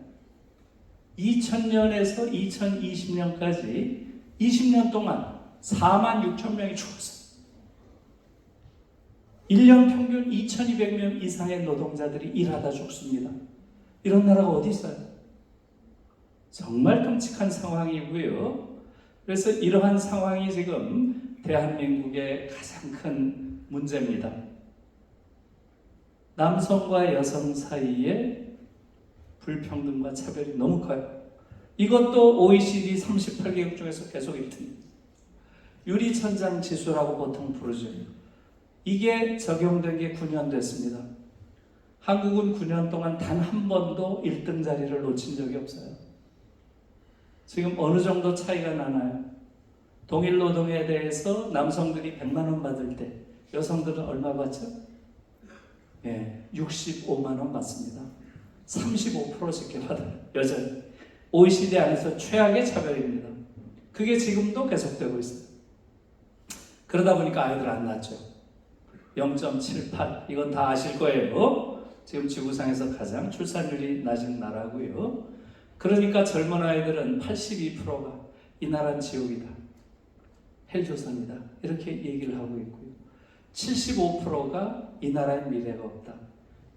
2000년에서 2020년까지 20년 동안 4만 6천 명이 죽었어요. 1년 평균 2200명 이상의 노동자들이 일하다 죽습니다. 이런 나라가 어디 있어요? 정말 끔찍한 상황이고요. 그래서 이러한 상황이 지금 대한민국의 가장 큰 문제입니다. 남성과 여성 사이의 불평등과 차별이 너무 커요. 이것도 OECD 38개국 중에서 계속 1등입니다. 유리천장 지수라고 보통 부르죠. 이게 적용된 게 9년 됐습니다. 한국은 9년 동안 단 한 번도 1등 자리를 놓친 적이 없어요. 지금 어느 정도 차이가 나나요? 동일 노동에 대해서 남성들이 100만 원 받을 때 여성들은 얼마 받죠? 예, 65만 원 받습니다. 35%씩 받아요. 여전히. OECD 안에서 최악의 차별입니다. 그게 지금도 계속되고 있어요. 그러다 보니까 아이들 안 낳죠. 0.78 이건 다 아실 거예요. 지금 지구상에서 가장 출산율이 낮은 나라고요. 그러니까 젊은 아이들은 82%가 이 나라는 지옥이다. 헬조선이다. 이렇게 얘기를 하고 있고요. 75%가 이 나라에 미래가 없다.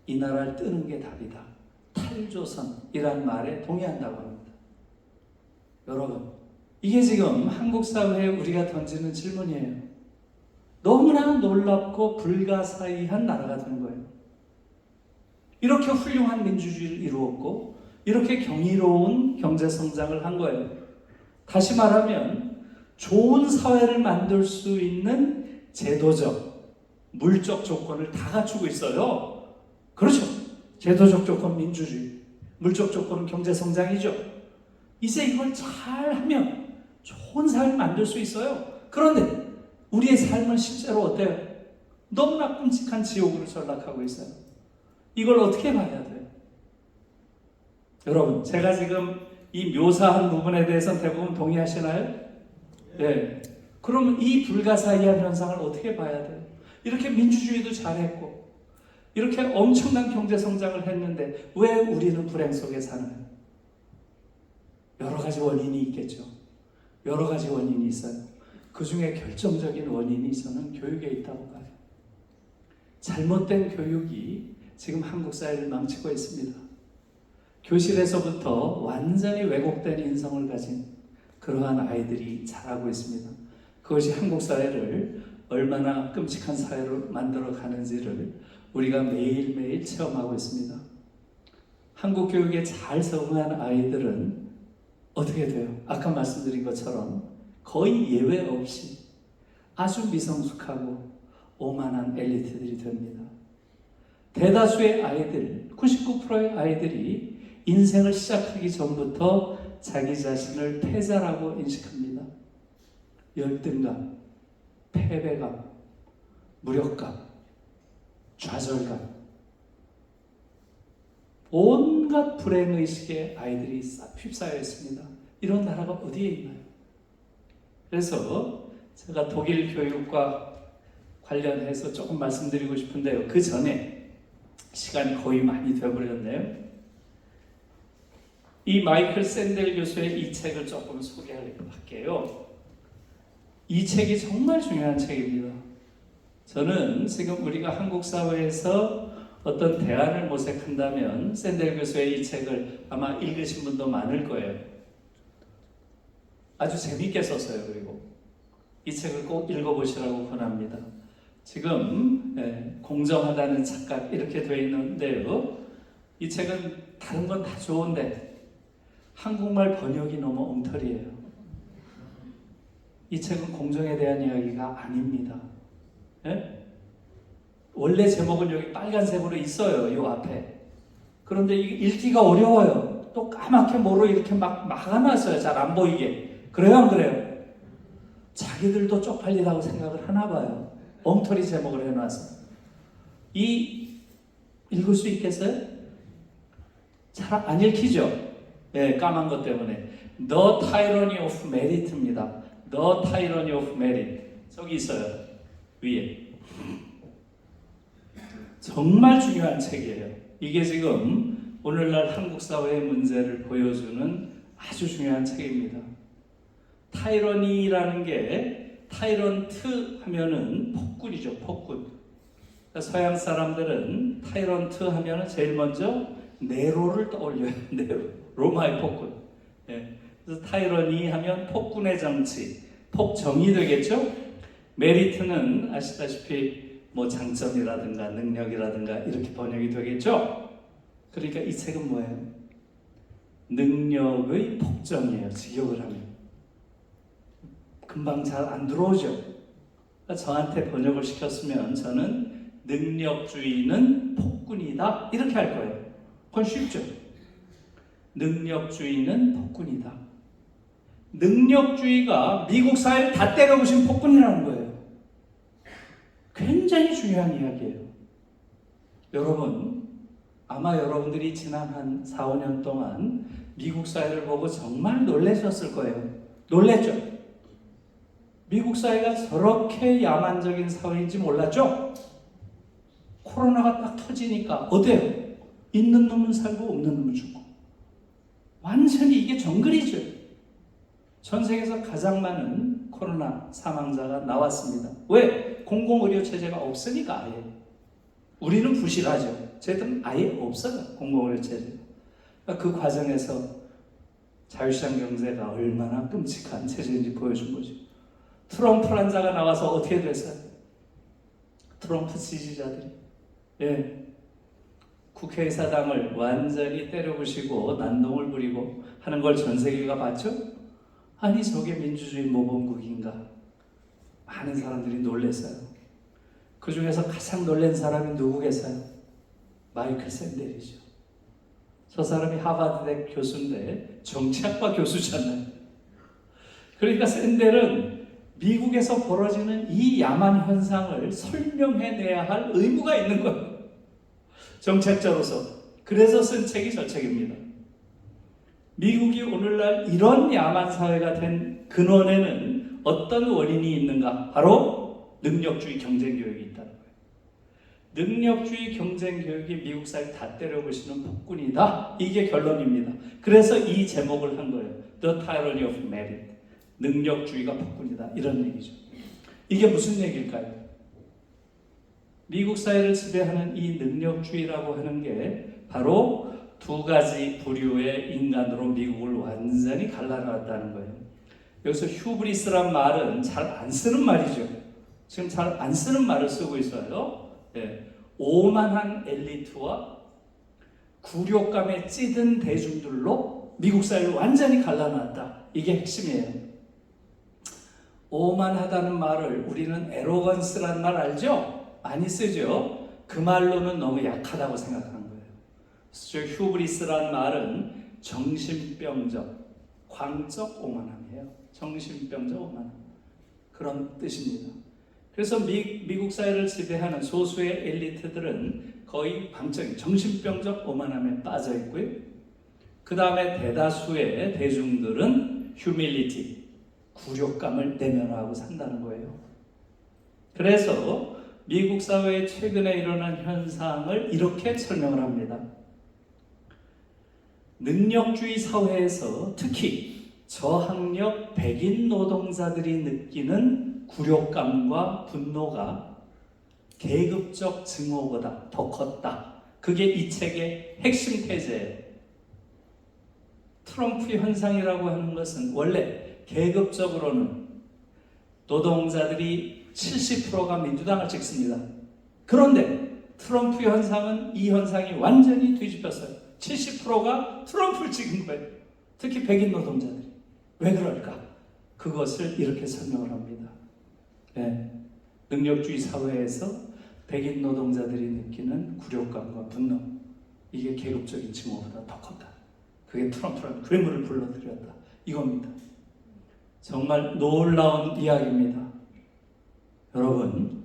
이 나라를 뜨는 게 답이다. 탈조선이란 말에 동의한다고 합니다. 여러분, 이게 지금 한국 사회에 우리가 던지는 질문이에요. 너무나 놀랍고 불가사의한 나라가 된 거예요. 이렇게 훌륭한 민주주의를 이루었고 이렇게 경이로운 경제성장을 한 거예요. 다시 말하면 좋은 사회를 만들 수 있는 제도적, 물적 조건을 다 갖추고 있어요. 그렇죠. 제도적 조건 민주주의, 물적 조건은 경제성장이죠. 이제 이걸 잘하면 좋은 사회를 만들 수 있어요. 그런데 우리의 삶은 실제로 어때요? 너무나 끔찍한 지옥으로 전락하고 있어요. 이걸 어떻게 봐야 돼요? 여러분, 제가 지금 이 묘사한 부분에 대해서는 대부분 동의하시나요? 네. 그러면 이 불가사의한 현상을 어떻게 봐야 돼요? 이렇게 민주주의도 잘했고 이렇게 엄청난 경제성장을 했는데 왜 우리는 불행 속에 사나요? 여러 가지 원인이 있겠죠. 여러 가지 원인이 있어요. 그 중에 결정적인 원인이 저는 교육에 있다고 봐요. 잘못된 교육이 지금 한국 사회를 망치고 있습니다. 교실에서부터 완전히 왜곡된 인성을 가진 그러한 아이들이 자라고 있습니다. 그것이 한국 사회를 얼마나 끔찍한 사회로 만들어 가는지를 우리가 매일매일 체험하고 있습니다. 한국 교육에 잘 적응한 아이들은 어떻게 돼요? 아까 말씀드린 것처럼 거의 예외 없이 아주 미성숙하고 오만한 엘리트들이 됩니다. 대다수의 아이들, 99%의 아이들이 인생을 시작하기 전부터 자기 자신을 패자라고 인식합니다. 열등감, 패배감, 무력감, 좌절감, 온갖 불행의식에 아이들이 휩싸여 있습니다. 이런 나라가 어디에 있나요? 그래서 제가 독일 교육과 관련해서 조금 말씀드리고 싶은데요. 그 전에 시간이 거의 많이 되어버렸네요. 이 마이클 샌델 교수의 이 책을 조금 소개할게요. 이 책이 정말 중요한 책입니다. 저는 지금 우리가 한국 사회에서 어떤 대안을 모색한다면 샌델 교수의 이 책을 아마 읽으신 분도 많을 거예요. 아주 재밌게 썼어요. 그리고 이 책을 꼭 읽어보시라고 권합니다. 지금 공정하다는 착각 이렇게 되어 있는데요. 이 책은 다른 건 다 좋은데 한국말 번역이 너무 엉터리예요. 이 책은 공정에 대한 이야기가 아닙니다. 예? 원래 제목은 여기 빨간색으로 있어요. 이 앞에. 그런데 이게 읽기가 어려워요. 또 까맣게 뭐로 이렇게 막 막아놨어요. 잘 안 보이게. 그래요, 안 그래요? 자기들도 쪽팔리다고 생각을 하나 봐요. 엉터리 제목을 해놔서. 읽을 수 있겠어요? 잘 안 읽히죠? 네, 까만 것 때문에. The Tyranny of Merit입니다. The Tyranny of Merit. 저기 있어요. 위에. 정말 중요한 책이에요. 이게 지금 오늘날 한국 사회의 문제를 보여주는 아주 중요한 책입니다. 타이러니라는 게 타이런트 하면은 폭군이죠. 폭군. 서양 사람들은 타이런트 하면은 제일 먼저 네로를 떠올려요. 네로. 로마의 폭군. 예. 그래서 타이러니 하면 폭군의 정치, 폭정이 되겠죠? 메리트는 아시다시피 뭐 장점이라든가 능력이라든가 이렇게 번역이 되겠죠? 그러니까 이 책은 뭐예요? 능력의 폭정이에요. 직역을 하면. 금방 잘 안 들어오죠? 그러니까 저한테 번역을 시켰으면 저는 능력주의는 폭군이다 이렇게 할 거예요. 그건 쉽죠? 능력주의는 폭군이다. 능력주의가 미국 사회를 다 때려부신 폭군이라는 거예요. 굉장히 중요한 이야기예요. 여러분, 아마 여러분들이 지난 한 4, 5년 동안 미국 사회를 보고 정말 놀라셨을 거예요. 놀랬죠? 미국 사회가 저렇게 야만적인 사회인지 몰랐죠? 코로나가 딱 터지니까 어때요? 있는 놈은 살고 없는 놈은 죽고. 완전히 이게 정글이죠. 전 세계에서 가장 많은 코로나 사망자가 나왔습니다. 왜? 공공의료 체제가 없으니까 아예. 우리는 부실하죠. 쟤들은 아예 없어요. 공공의료 체제가. 그 과정에서 자유시장 경제가 얼마나 끔찍한 체제인지 보여준 거죠. 트럼프 환자가 나와서 어떻게 됐어요? 트럼프 지지자들이 국회의사당을 완전히 때려부시고 난동을 부리고 하는 걸 전 세계가 봤죠? 아니 저게 민주주의 모범국인가? 많은 사람들이 놀랐어요. 그 중에서 가장 놀란 사람이 누구겠어요? 마이클 샌델이죠. 저 사람이 하버드대 교수인데 정치학과 교수잖아요. 그러니까 샌델은 미국에서 벌어지는 이 야만 현상을 설명해내야 할 의무가 있는 거예요. 정책자로서. 그래서 쓴 책이 저 책입니다. 미국이 오늘날 이런 야만 사회가 된 근원에는 어떤 원인이 있는가? 바로 능력주의 경쟁교육이 있다는 거예요. 능력주의 경쟁교육이 미국 사회 다 때려부시는 폭군이다. 이게 결론입니다. 그래서 이 제목을 한 거예요. The Tyranny of Merit. 능력주의가 폭군이다. 이런 얘기죠. 이게 무슨 얘기일까요? 미국 사회를 지배하는 이 능력주의라고 하는 게 바로 두 가지 부류의 인간으로 미국을 완전히 갈라놨다는 거예요. 여기서 휴브리스란 말은 잘 안 쓰는 말이죠. 지금 잘 안 쓰는 말을 쓰고 있어요. 오만한 엘리트와 굴욕감에 찌든 대중들로 미국 사회를 완전히 갈라놨다. 이게 핵심이에요. 오만하다는 말을 우리는 에로건스라는 말 알죠? 많이 쓰죠. 그 말로는 너무 약하다고 생각하는 거예요. 그래서 휴브리스란 말은 정신병적, 광적 오만함이에요. 정신병적 오만함. 그런 뜻입니다. 그래서 미국 사회를 지배하는 소수의 엘리트들은 거의 방적인 정신병적 오만함에 빠져 있고요. 그 다음에 대다수의 대중들은 휴밀리티, 굴욕감을 내면화하고 산다는 거예요. 그래서 미국 사회에 최근에 일어난 현상을 이렇게 설명을 합니다. 능력주의 사회에서 특히 저학력 백인 노동자들이 느끼는 굴욕감과 분노가 계급적 증오보다 더 컸다. 그게 이 책의 핵심 테제예요. 트럼프 현상이라고 하는 것은 원래 계급적으로는 노동자들이 70%가 민주당을 찍습니다. 그런데 트럼프 현상은 이 현상이 완전히 뒤집혔어요. 70%가 트럼프를 찍은 거예요. 특히 백인 노동자들이. 왜 그럴까? 그것을 이렇게 설명을 합니다. 능력주의 사회에서 백인 노동자들이 느끼는 굴욕감과 분노, 이게 계급적인 증오보다 더 컸다. 그게 트럼프라는 괴물을 불러들였다. 이겁니다. 정말 놀라운 이야기입니다. 여러분,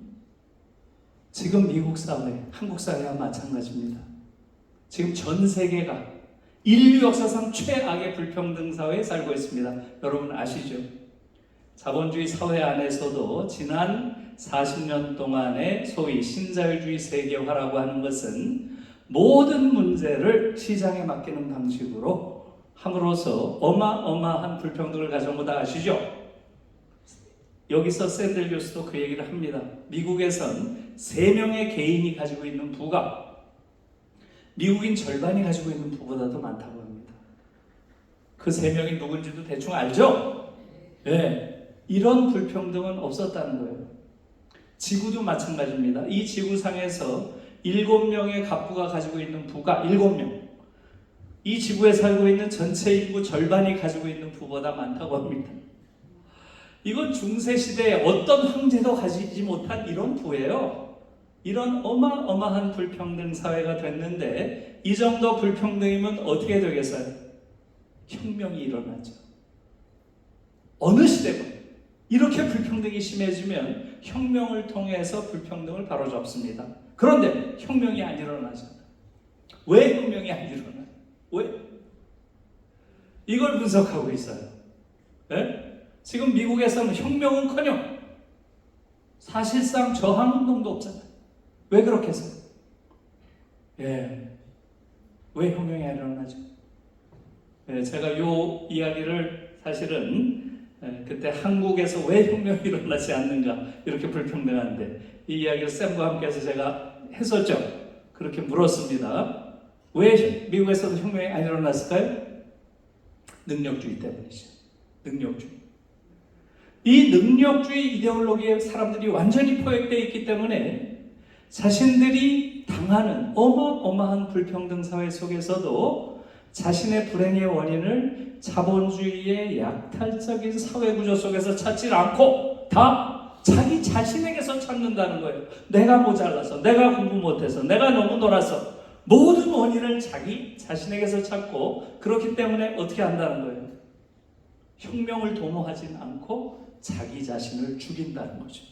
지금 미국 사회, 한국 사회와 마찬가지입니다. 지금 전 세계가 인류 역사상 최악의 불평등 사회에 살고 있습니다. 여러분 아시죠? 자본주의 사회 안에서도 지난 40년 동안의 소위 신자유주의 세계화라고 하는 것은 모든 문제를 시장에 맡기는 방식으로 함으로써 어마어마한 불평등을 가져온 거 다 아시죠? 여기서 샌델 교수도 그 얘기를 합니다. 미국에선 3명의 개인이 가지고 있는 부가 미국인 절반이 가지고 있는 부보다도 많다고 합니다. 그 3명이 누군지도 대충 알죠? 이런 불평등은 없었다는 거예요. 지구도 마찬가지입니다. 이 지구상에서 7명의 갑부가 가지고 있는 부가 7명. 이 지구에 살고 있는 전체 인구 절반이 가지고 있는 부보다 많다고 합니다. 이건 중세시대에 어떤 황제도 가지지 못한 이런 부예요. 이런 어마어마한 불평등 사회가 됐는데 이 정도 불평등이면 어떻게 되겠어요? 혁명이 일어나죠. 어느 시대건 이렇게 불평등이 심해지면 혁명을 통해서 불평등을 바로잡습니다. 그런데 혁명이 안 일어나잖아요. 왜 혁명이 안 일어나요? 왜? 이걸 분석하고 있어요. 지금 미국에서는 혁명은커녕 사실상 저항운동도 없잖아요. 왜 그렇겠어요? 왜 혁명이 안 일어나죠? 제가 이 이야기를 사실은 그때 한국에서 왜 혁명이 일어나지 않는가 이렇게 불평등한데 이 이야기를 쌤과 함께 해서 제가 했었죠. 그렇게 물었습니다. 왜 미국에서도 혁명이 안 일어났을까요? 능력주의 때문이죠. 능력주의. 이 능력주의 이데올로기에 사람들이 완전히 포획되어 있기 때문에 자신들이 당하는 어마어마한 불평등 사회 속에서도 자신의 불행의 원인을 자본주의의 약탈적인 사회구조 속에서 찾지 않고 다 자기 자신에게서 찾는다는 거예요. 내가 모자라서, 내가 공부 못해서, 내가 너무 놀아서 모든 원인을 자기 자신에게서 찾고 그렇기 때문에 어떻게 한다는 거예요? 혁명을 도모하진 않고 자기 자신을 죽인다는 거죠.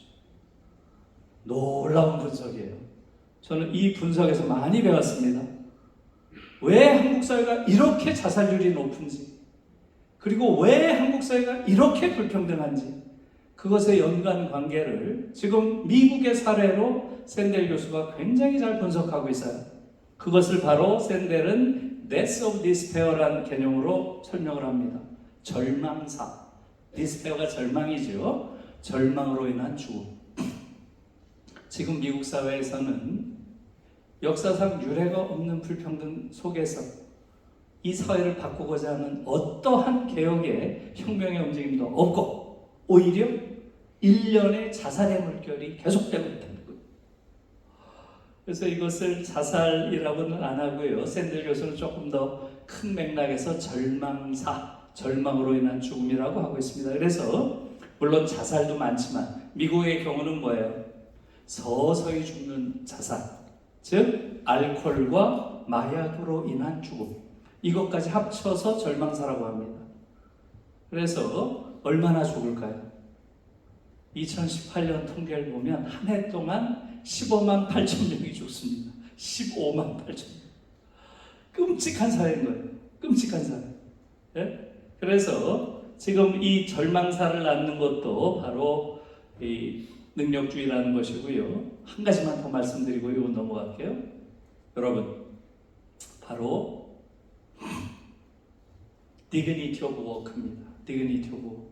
놀라운 분석이에요. 저는 이 분석에서 많이 배웠습니다. 왜 한국 사회가 이렇게 자살률이 높은지, 그리고 왜 한국 사회가 이렇게 불평등한지, 그것의 연관관계를 지금 미국의 사례로 샌델 교수가 굉장히 잘 분석하고 있어요. 그것을 바로 샌델은 Death of Despair라는 개념으로 설명을 합니다. 절망사. Despair가 절망이죠. 절망으로 인한 죽음. 지금 미국 사회에서는 역사상 유례가 없는 불평등 속에서 이 사회를 바꾸고자 하는 어떠한 개혁의 혁명의 움직임도 없고 오히려 일련의 자살의 물결이 계속되고 있다는 거예요. 그래서 이것을 자살이라고는 안 하고요. 샌들 교수는 조금 더 큰 맥락에서 절망사, 절망으로 인한 죽음이라고 하고 있습니다. 그래서 물론 자살도 많지만 미국의 경우는 뭐예요? 서서히 죽는 자살, 즉 알코올과 마약으로 인한 죽음, 이것까지 합쳐서 절망사라고 합니다. 그래서 얼마나 죽을까요? 2018년 통계를 보면 한 해 동안 15만 8천 명이 죽습니다. 15만 8천 명. 끔찍한 사회인 거예요. 끔찍한 사회. 네? 그래서 지금 이 절망사를 낳는 것도 바로 이 능력주의라는 것이고요. 한 가지만 더 말씀드리고 이거 넘어갈게요. 여러분, 바로 dignity of work입니다. dignity of work.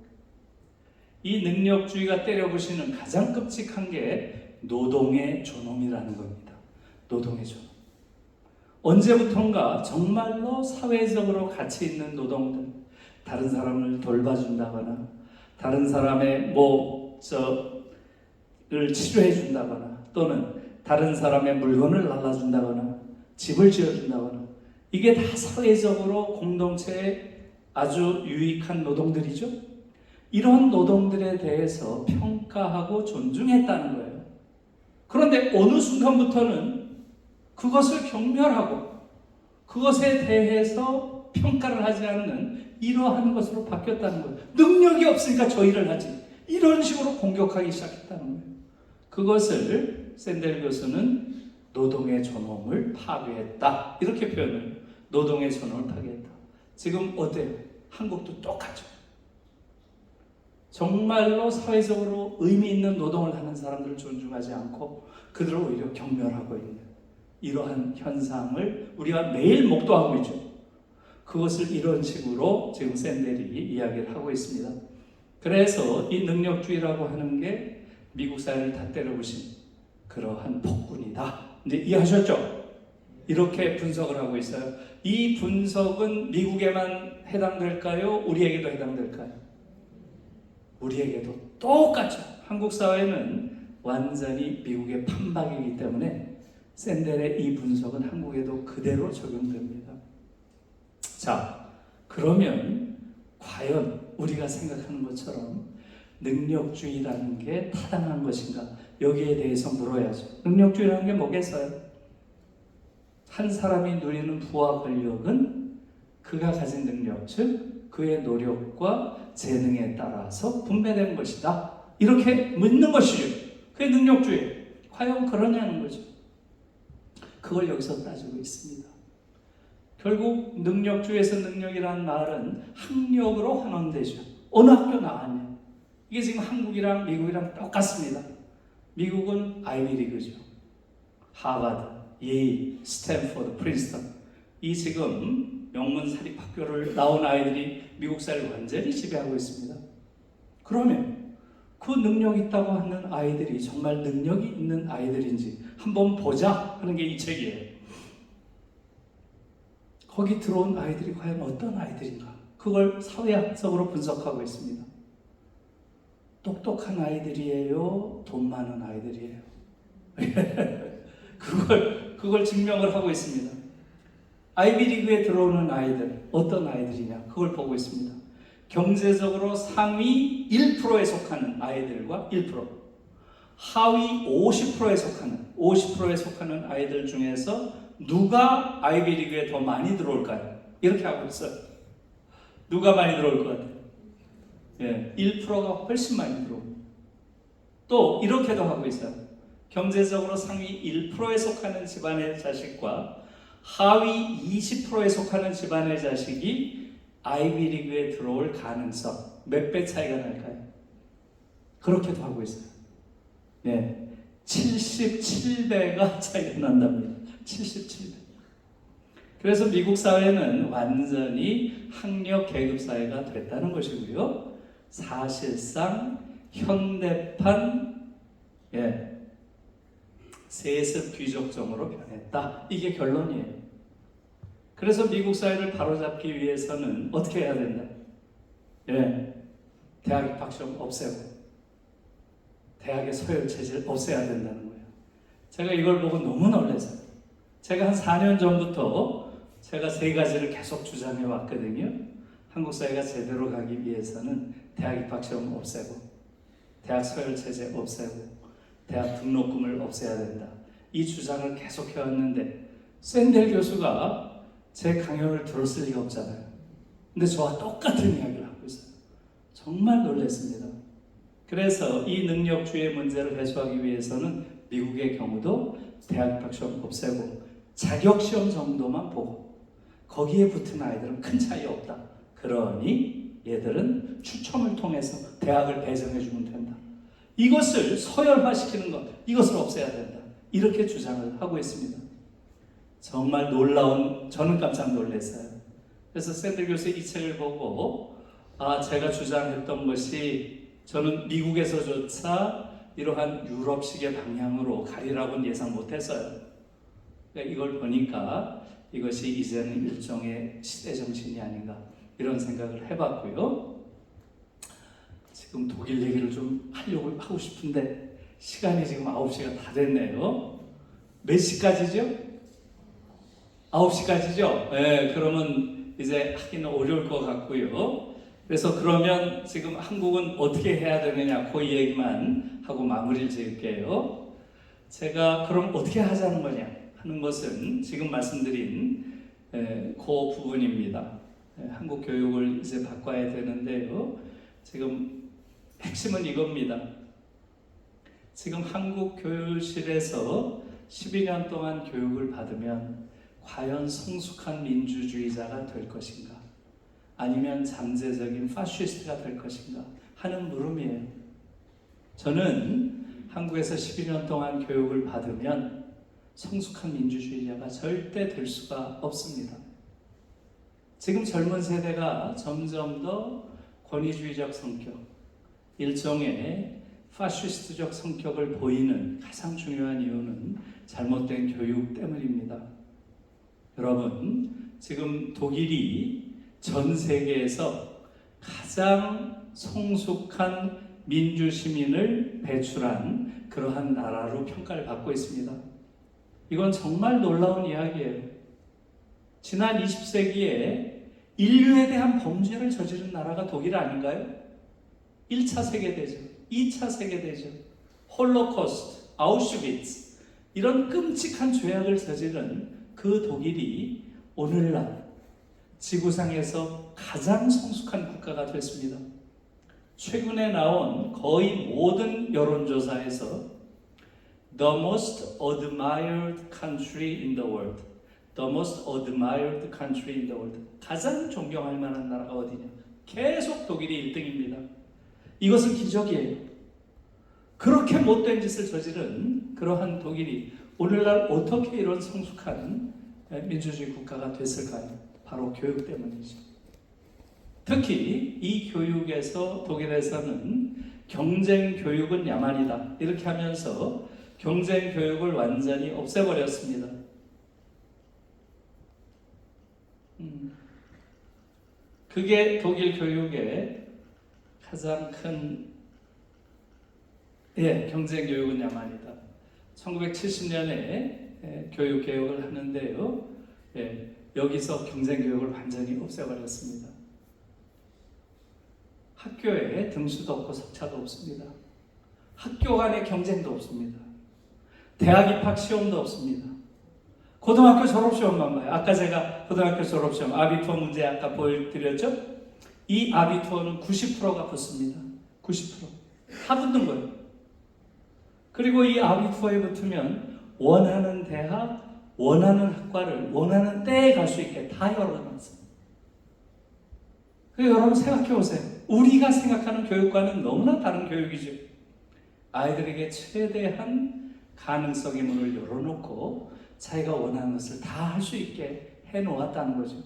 이 능력주의가 때려부시는 가장 끔찍한 게 노동의 존엄이라는 겁니다. 노동의 존엄. 언제부턴가 정말로 사회적으로 가치 있는 노동들, 다른 사람을 돌봐준다거나 다른 사람의 를 치료해 준다거나 또는 다른 사람의 물건을 날라준다거나 집을 지어준다거나 이게 다 사회적으로 공동체에 아주 유익한 노동들이죠. 이런 노동들에 대해서 평가하고 존중했다는 거예요. 그런데 어느 순간부터는 그것을 경멸하고 그것에 대해서 평가를 하지 않는 이러한 것으로 바뀌었다는 거예요. 능력이 없으니까 저 일을 하지. 이런 식으로 공격하기 시작했다는 거예요. 그것을 샌델 교수는 노동의 존엄을 파괴했다. 이렇게 표현을, 노동의 존엄을 파괴했다. 지금 어때요? 한국도 똑같죠. 정말로 사회적으로 의미 있는 노동을 하는 사람들을 존중하지 않고 그들을 오히려 경멸하고 있는 이러한 현상을 우리가 매일 목도하고 있죠. 그것을 이런 식으로 지금 샌델이 이야기를 하고 있습니다. 그래서 이 능력주의라고 하는 게 미국 사회를 다 때려부신 그러한 폭군이다. 이제 이해하셨죠? 이렇게 분석을 하고 있어요. 이 분석은 미국에만 해당될까요? 우리에게도 해당될까요? 우리에게도 똑같죠. 한국 사회는 완전히 미국의 판박이기 때문에 샌델의 이 분석은 한국에도 그대로 적용됩니다. 자, 그러면 과연 우리가 생각하는 것처럼 능력주의라는 게 타당한 것인가? 여기에 대해서 물어야죠. 능력주의라는 게 뭐겠어요? 한 사람이 누리는 부와 권력은 그가 가진 능력, 즉 그의 노력과 재능에 따라서 분배된 것이다. 이렇게 묻는 것이죠. 그게 능력주의. 과연 그러냐는 거죠. 그걸 여기서 따지고 있습니다. 결국 능력주의에서 능력이라는 말은 학력으로 환원되죠. 어느 학교 나왔냐. 이게 지금 한국이랑 미국이랑 똑같습니다. 미국은 아이비리그죠. 하버드, 예일, 스탠포드, 프린스턴. 이 지금 명문 사립학교를 나온 아이들이 미국 사회를 완전히 지배하고 있습니다. 그러면 그 능력 있다고 하는 아이들이 정말 능력이 있는 아이들인지 한번 보자 하는 게 이 책이에요. 거기 들어온 아이들이 과연 어떤 아이들인가? 그걸 사회학적으로 분석하고 있습니다. 똑똑한 아이들이에요? 돈 많은 아이들이에요? 그걸 증명을 하고 있습니다. 아이비리그에 들어오는 아이들, 어떤 아이들이냐? 그걸 보고 있습니다. 경제적으로 상위 1%에 속하는 아이들과 1%, 하위 50%에 속하는 아이들 중에서 누가 아이비리그에 더 많이 들어올까요? 이렇게 하고 있어요. 누가 많이 들어올 것 같아요? 예, 1%가 훨씬 많이 들어옵니다. 또 이렇게도 하고 있어요. 경제적으로 상위 1%에 속하는 집안의 자식과 하위 20%에 속하는 집안의 자식이 아이비리그에 들어올 가능성 몇 배 차이가 날까요? 그렇게도 하고 있어요. 네, 77배가 차이가 난답니다. 77배. 그래서 미국 사회는 완전히 학력 계급 사회가 됐다는 것이고요. 사실상 현대판 세습 귀족정으로 변했다. 이게 결론이에요. 그래서 미국 사회를 바로잡기 위해서는 어떻게 해야 된다? 대학 입학시험 없애고 대학의 서열 체제를 없애야 된다는 거예요. 제가 이걸 보고 너무 놀랐어요. 제가 한 4년 전부터 제가 세 가지를 계속 주장해 왔거든요. 한국 사회가 제대로 가기 위해서는 대학 입학시험 없애고 대학 서열 체제 없애고 대학 등록금을 없애야 된다. 이 주장을 계속 해왔는데 샌델 교수가 제 강연을 들었을 리가 없잖아요. 근데 저와 똑같은 이야기를 하고 있어요. 정말 놀랐습니다. 그래서 이 능력주의 문제를 해소하기 위해서는 미국의 경우도 대학 입학시험 없애고 자격시험 정도만 보고 거기에 붙은 아이들은 큰 차이 없다. 그러니 얘들은 추첨을 통해서 대학을 배정해주면 된다. 이것을 서열화시키는 것, 이것을 없애야 된다. 이렇게 주장을 하고 있습니다. 정말 놀라운, 저는 깜짝 놀랐어요. 그래서 샌들 교수의 이 책을 보고 제가 주장했던 것이 저는 미국에서조차 이러한 유럽식의 방향으로 가리라고는 예상 못했어요. 그러니까 이걸 보니까 이것이 이제는 일종의 시대정신이 아닌가 이런 생각을 해봤고요. 지금 독일 얘기를 좀 하고 싶은데 시간이 지금 9시가 다 됐네요. 몇 시까지죠? 9시까지죠? 네, 그러면 이제 하기는 어려울 것 같고요. 그래서 그러면 지금 한국은 어떻게 해야 되느냐 그 얘기만 하고 마무리를 지을게요. 제가 그럼 어떻게 하자는 거냐 하는 것은 지금 말씀드린 그 부분입니다. 한국 교육을 이제 바꿔야 되는데요. 지금 핵심은 이겁니다. 지금 한국 교실에서 12년 동안 교육을 받으면 과연 성숙한 민주주의자가 될 것인가? 아니면 잠재적인 파시스트가 될 것인가? 하는 물음이에요. 저는 한국에서 12년 동안 교육을 받으면 성숙한 민주주의자가 절대 될 수가 없습니다. 지금 젊은 세대가 점점 더 권위주의적 성격, 일종의 파시스트적 성격을 보이는 가장 중요한 이유는 잘못된 교육 때문입니다. 여러분, 지금 독일이 전 세계에서 가장 성숙한 민주시민을 배출한 그러한 나라로 평가를 받고 있습니다. 이건 정말 놀라운 이야기예요. 지난 20세기에 인류에 대한 범죄를 저지른 나라가 독일 아닌가요? 1차 세계대전, 2차 세계대전, 홀로코스트, 아우슈비츠 이런 끔찍한 죄악을 저지른 그 독일이 오늘날 지구상에서 가장 성숙한 국가가 됐습니다. 최근에 나온 거의 모든 여론조사에서 The most admired country in the world, The most admired country in the world, 가장 존경할 만한 나라가 어디냐? 계속 독일이 1등입니다. 이것은 기적이에요. 그렇게 못된 짓을 저지른 그러한 독일이 오늘날 어떻게 이런 성숙한 민주주의 국가가 됐을까요? 바로 교육 때문이죠. 특히 이 교육에서 독일에서는 경쟁 교육은 야만이다 이렇게 하면서 경쟁 교육을 완전히 없애버렸습니다. 그게 독일 교육의 가장 큰 경쟁 교육은 야만이다. 1970년에 교육 개혁을 하는데요. 여기서 경쟁 교육을 완전히 없애버렸습니다. 학교에 등수도 없고 석차도 없습니다. 학교 간의 경쟁도 없습니다. 대학 입학 시험도 없습니다. 고등학교 졸업시험만 봐요. 아까 제가 고등학교 졸업시험 아비투어 문제 아까 보여드렸죠? 이 아비투어는 90%가 붙습니다. 90%. 다 붙는 거예요. 그리고 이 아비투어에 붙으면 원하는 대학, 원하는 학과를 원하는 때에 갈 수 있게 다 열어놨어요. 여러분 생각해 보세요. 우리가 생각하는 교육과는 너무나 다른 교육이죠. 아이들에게 최대한 가능성의 문을 열어놓고 자기가 원하는 것을 다 할 수 있게 해놓았다는 거죠.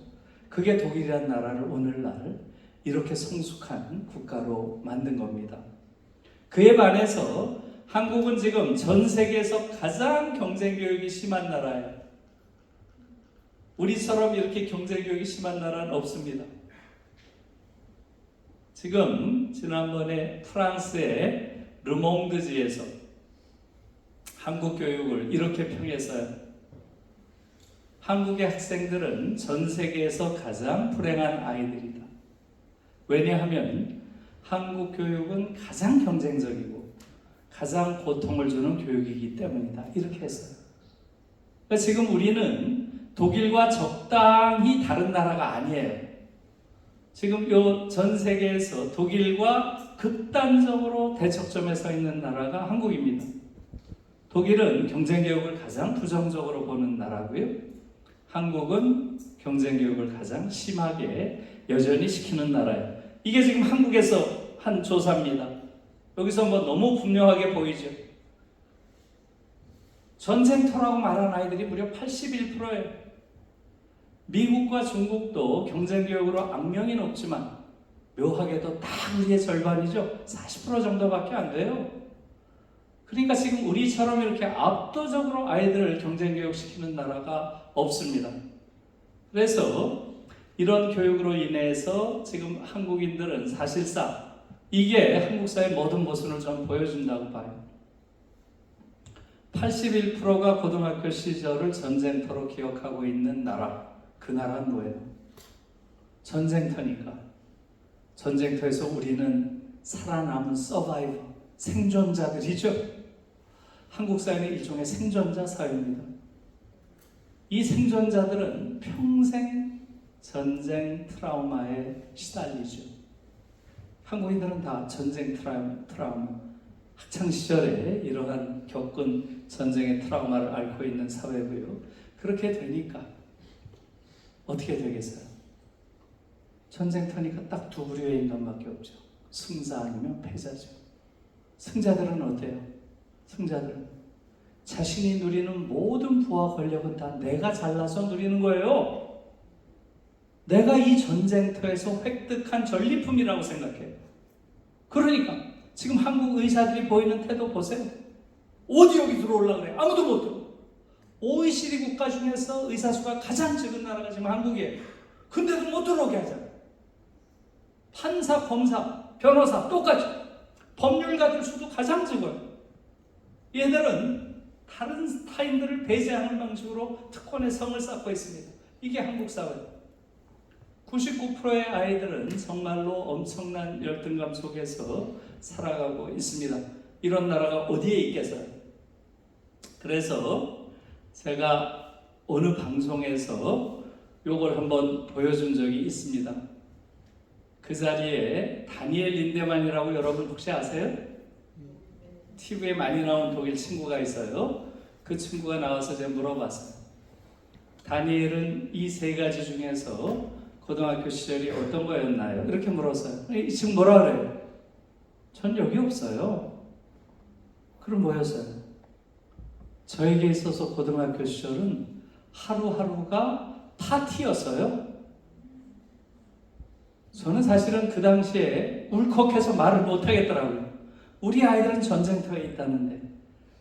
그게 독일이라는 나라를 오늘날 이렇게 성숙한 국가로 만든 겁니다. 그에 반해서 한국은 지금 전 세계에서 가장 경쟁 교육이 심한 나라예요. 우리처럼 이렇게 경쟁 교육이 심한 나라는 없습니다. 지금 지난번에 프랑스의 르몽드지에서 한국 교육을 이렇게 평했어요. 한국의 학생들은 전 세계에서 가장 불행한 아이들이다. 왜냐하면 한국 교육은 가장 경쟁적이고 가장 고통을 주는 교육이기 때문이다. 이렇게 했어요. 그러니까 지금 우리는 독일과 적당히 다른 나라가 아니에요. 지금 요 전 세계에서 독일과 극단적으로 대척점에 서 있는 나라가 한국입니다. 독일은 경쟁교육을 가장 부정적으로 보는 나라고요. 한국은 경쟁교육을 가장 심하게 여전히 시키는 나라예요. 이게 지금 한국에서 한 조사입니다. 여기서 뭐 너무 분명하게 보이죠. 전쟁터라고 말하는 아이들이 무려 81%예요. 미국과 중국도 경쟁교육으로 악명이 높지만 묘하게도 딱 우리의 절반이죠. 40% 정도밖에 안 돼요. 그러니까 지금 우리처럼 이렇게 압도적으로 아이들을 경쟁교육 시키는 나라가 없습니다. 그래서 이런 교육으로 인해서 지금 한국인들은 사실상 이게 한국 사회의 모든 모습을 좀 보여준다고 봐요. 81%가 고등학교 시절을 전쟁터로 기억하고 있는 나라. 그 나라는 뭐예요? 전쟁터니까. 전쟁터에서 우리는 살아남은 서바이버, 생존자들이죠. 한국 사회는 일종의 생존자 사회입니다. 이 생존자들은 평생 전쟁 트라우마에 시달리죠. 한국인들은 다 전쟁 트라우마, 학창시절에 이러한 겪은 전쟁의 트라우마를 앓고 있는 사회고요. 그렇게 되니까 어떻게 되겠어요? 전쟁터니까 딱 두 부류의 인간밖에 없죠. 승자 아니면 패자죠. 승자들은 어때요? 승자들은 자신이 누리는 모든 부와 권력은 다 내가 잘나서 누리는 거예요. 내가 이 전쟁터에서 획득한 전리품이라고 생각해요. 그러니까 지금 한국 의사들이 보이는 태도 보세요. 어디 여기 들어오려고 그래? 아무도 못 들어. OECD 국가 중에서 의사 수가 가장 적은 나라가 지금 한국이에요. 근데도 못 들어오게 하잖아요. 판사, 검사, 변호사 똑같이 법률가들 수도 가장 적어요. 얘들은 다른 타인들을 배제하는 방식으로 특권의 성을 쌓고 있습니다. 이게 한국 사회예요. 99%의 아이들은 정말로 엄청난 열등감 속에서 살아가고 있습니다. 이런 나라가 어디에 있겠어요? 그래서 제가 어느 방송에서 요걸 한번 보여준 적이 있습니다. 그 자리에 다니엘 린데만이라고 여러분 혹시 아세요? TV에 많이 나온 독일 친구가 있어요. 그 친구가 나와서 제가 물어봤어요. 다니엘은 이 세 가지 중에서 고등학교 시절이 어떤 거였나요? 이렇게 물었어요. 지금 뭐라 그래요? 전 여기 없어요. 그럼 뭐였어요? 저에게 있어서 고등학교 시절은 하루하루가 파티였어요. 저는 사실은 그 당시에 울컥해서 말을 못하겠더라고요. 우리 아이들은 전쟁터에 있다는데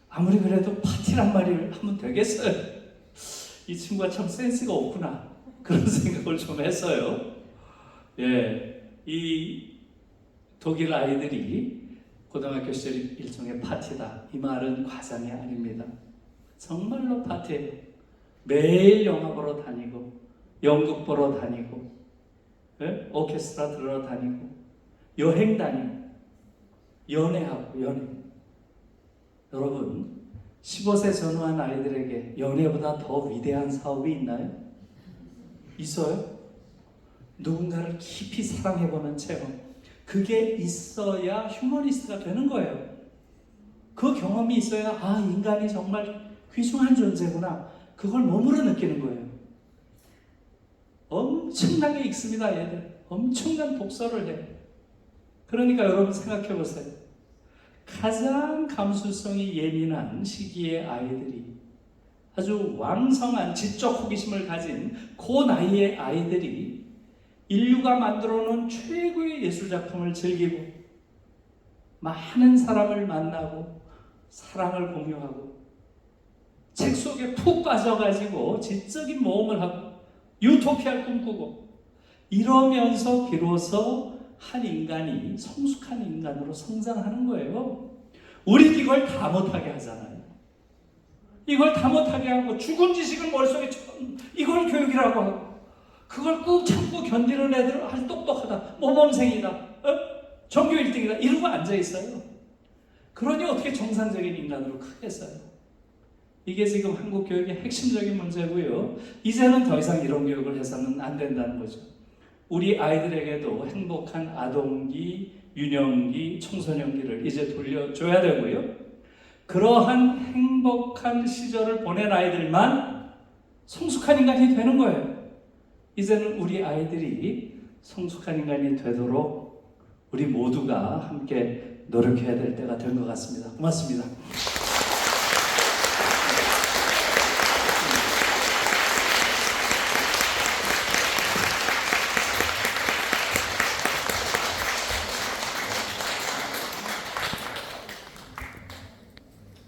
아무리 그래도 파티란 말을 하면 되겠어요. 이 친구가 참 센스가 없구나 그런 생각을 좀 했어요. 예, 이 독일 아이들이 고등학교 시절 일종의 파티다, 이 말은 과장이 아닙니다. 정말로 파티예요. 매일 영화 보러 다니고 연극 보러 다니고, 예? 오케스트라 들으러 다니고, 여행 다니고, 연애하고 연애. 여러분, 15세 전후한 아이들에게 연애보다 더 위대한 사업이 있나요? 있어요? 누군가를 깊이 사랑해보는 체험. 그게 있어야 휴머니스트가 되는 거예요. 그 경험이 있어야 아, 인간이 정말 귀중한 존재구나. 그걸 몸으로 느끼는 거예요. 엄청나게 읽습니다, 얘들. 엄청난 독서를 해. 그러니까 여러분 생각해 보세요. 가장 감수성이 예민한 시기의 아이들이, 아주 왕성한 지적 호기심을 가진 그 나이의 아이들이 인류가 만들어 놓은 최고의 예술작품을 즐기고 많은 사람을 만나고 사랑을 공유하고 책 속에 푹 빠져가지고 지적인 모험을 하고 유토피아를 꿈꾸고 이러면서 비로소 한 인간이 성숙한 인간으로 성장하는 거예요. 우린 이걸 다 못하게 하잖아요. 이걸 다 못하게 하고 죽은 지식을 머릿속에 이걸 교육이라고 하고 그걸 꾹 참고 견디는 애들은 아주 똑똑하다, 모범생이다, 전교 1등이다 이러고 앉아있어요. 그러니 어떻게 정상적인 인간으로 크겠어요? 이게 지금 한국 교육의 핵심적인 문제고요. 이제는 더 이상 이런 교육을 해서는 안 된다는 거죠. 우리 아이들에게도 행복한 아동기, 유년기, 청소년기를 이제 돌려줘야 되고요. 그러한 행복한 시절을 보낸 아이들만 성숙한 인간이 되는 거예요. 이제는 우리 아이들이 성숙한 인간이 되도록 우리 모두가 함께 노력해야 될 때가 된 것 같습니다. 고맙습니다.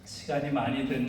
시간이 많이 됐는데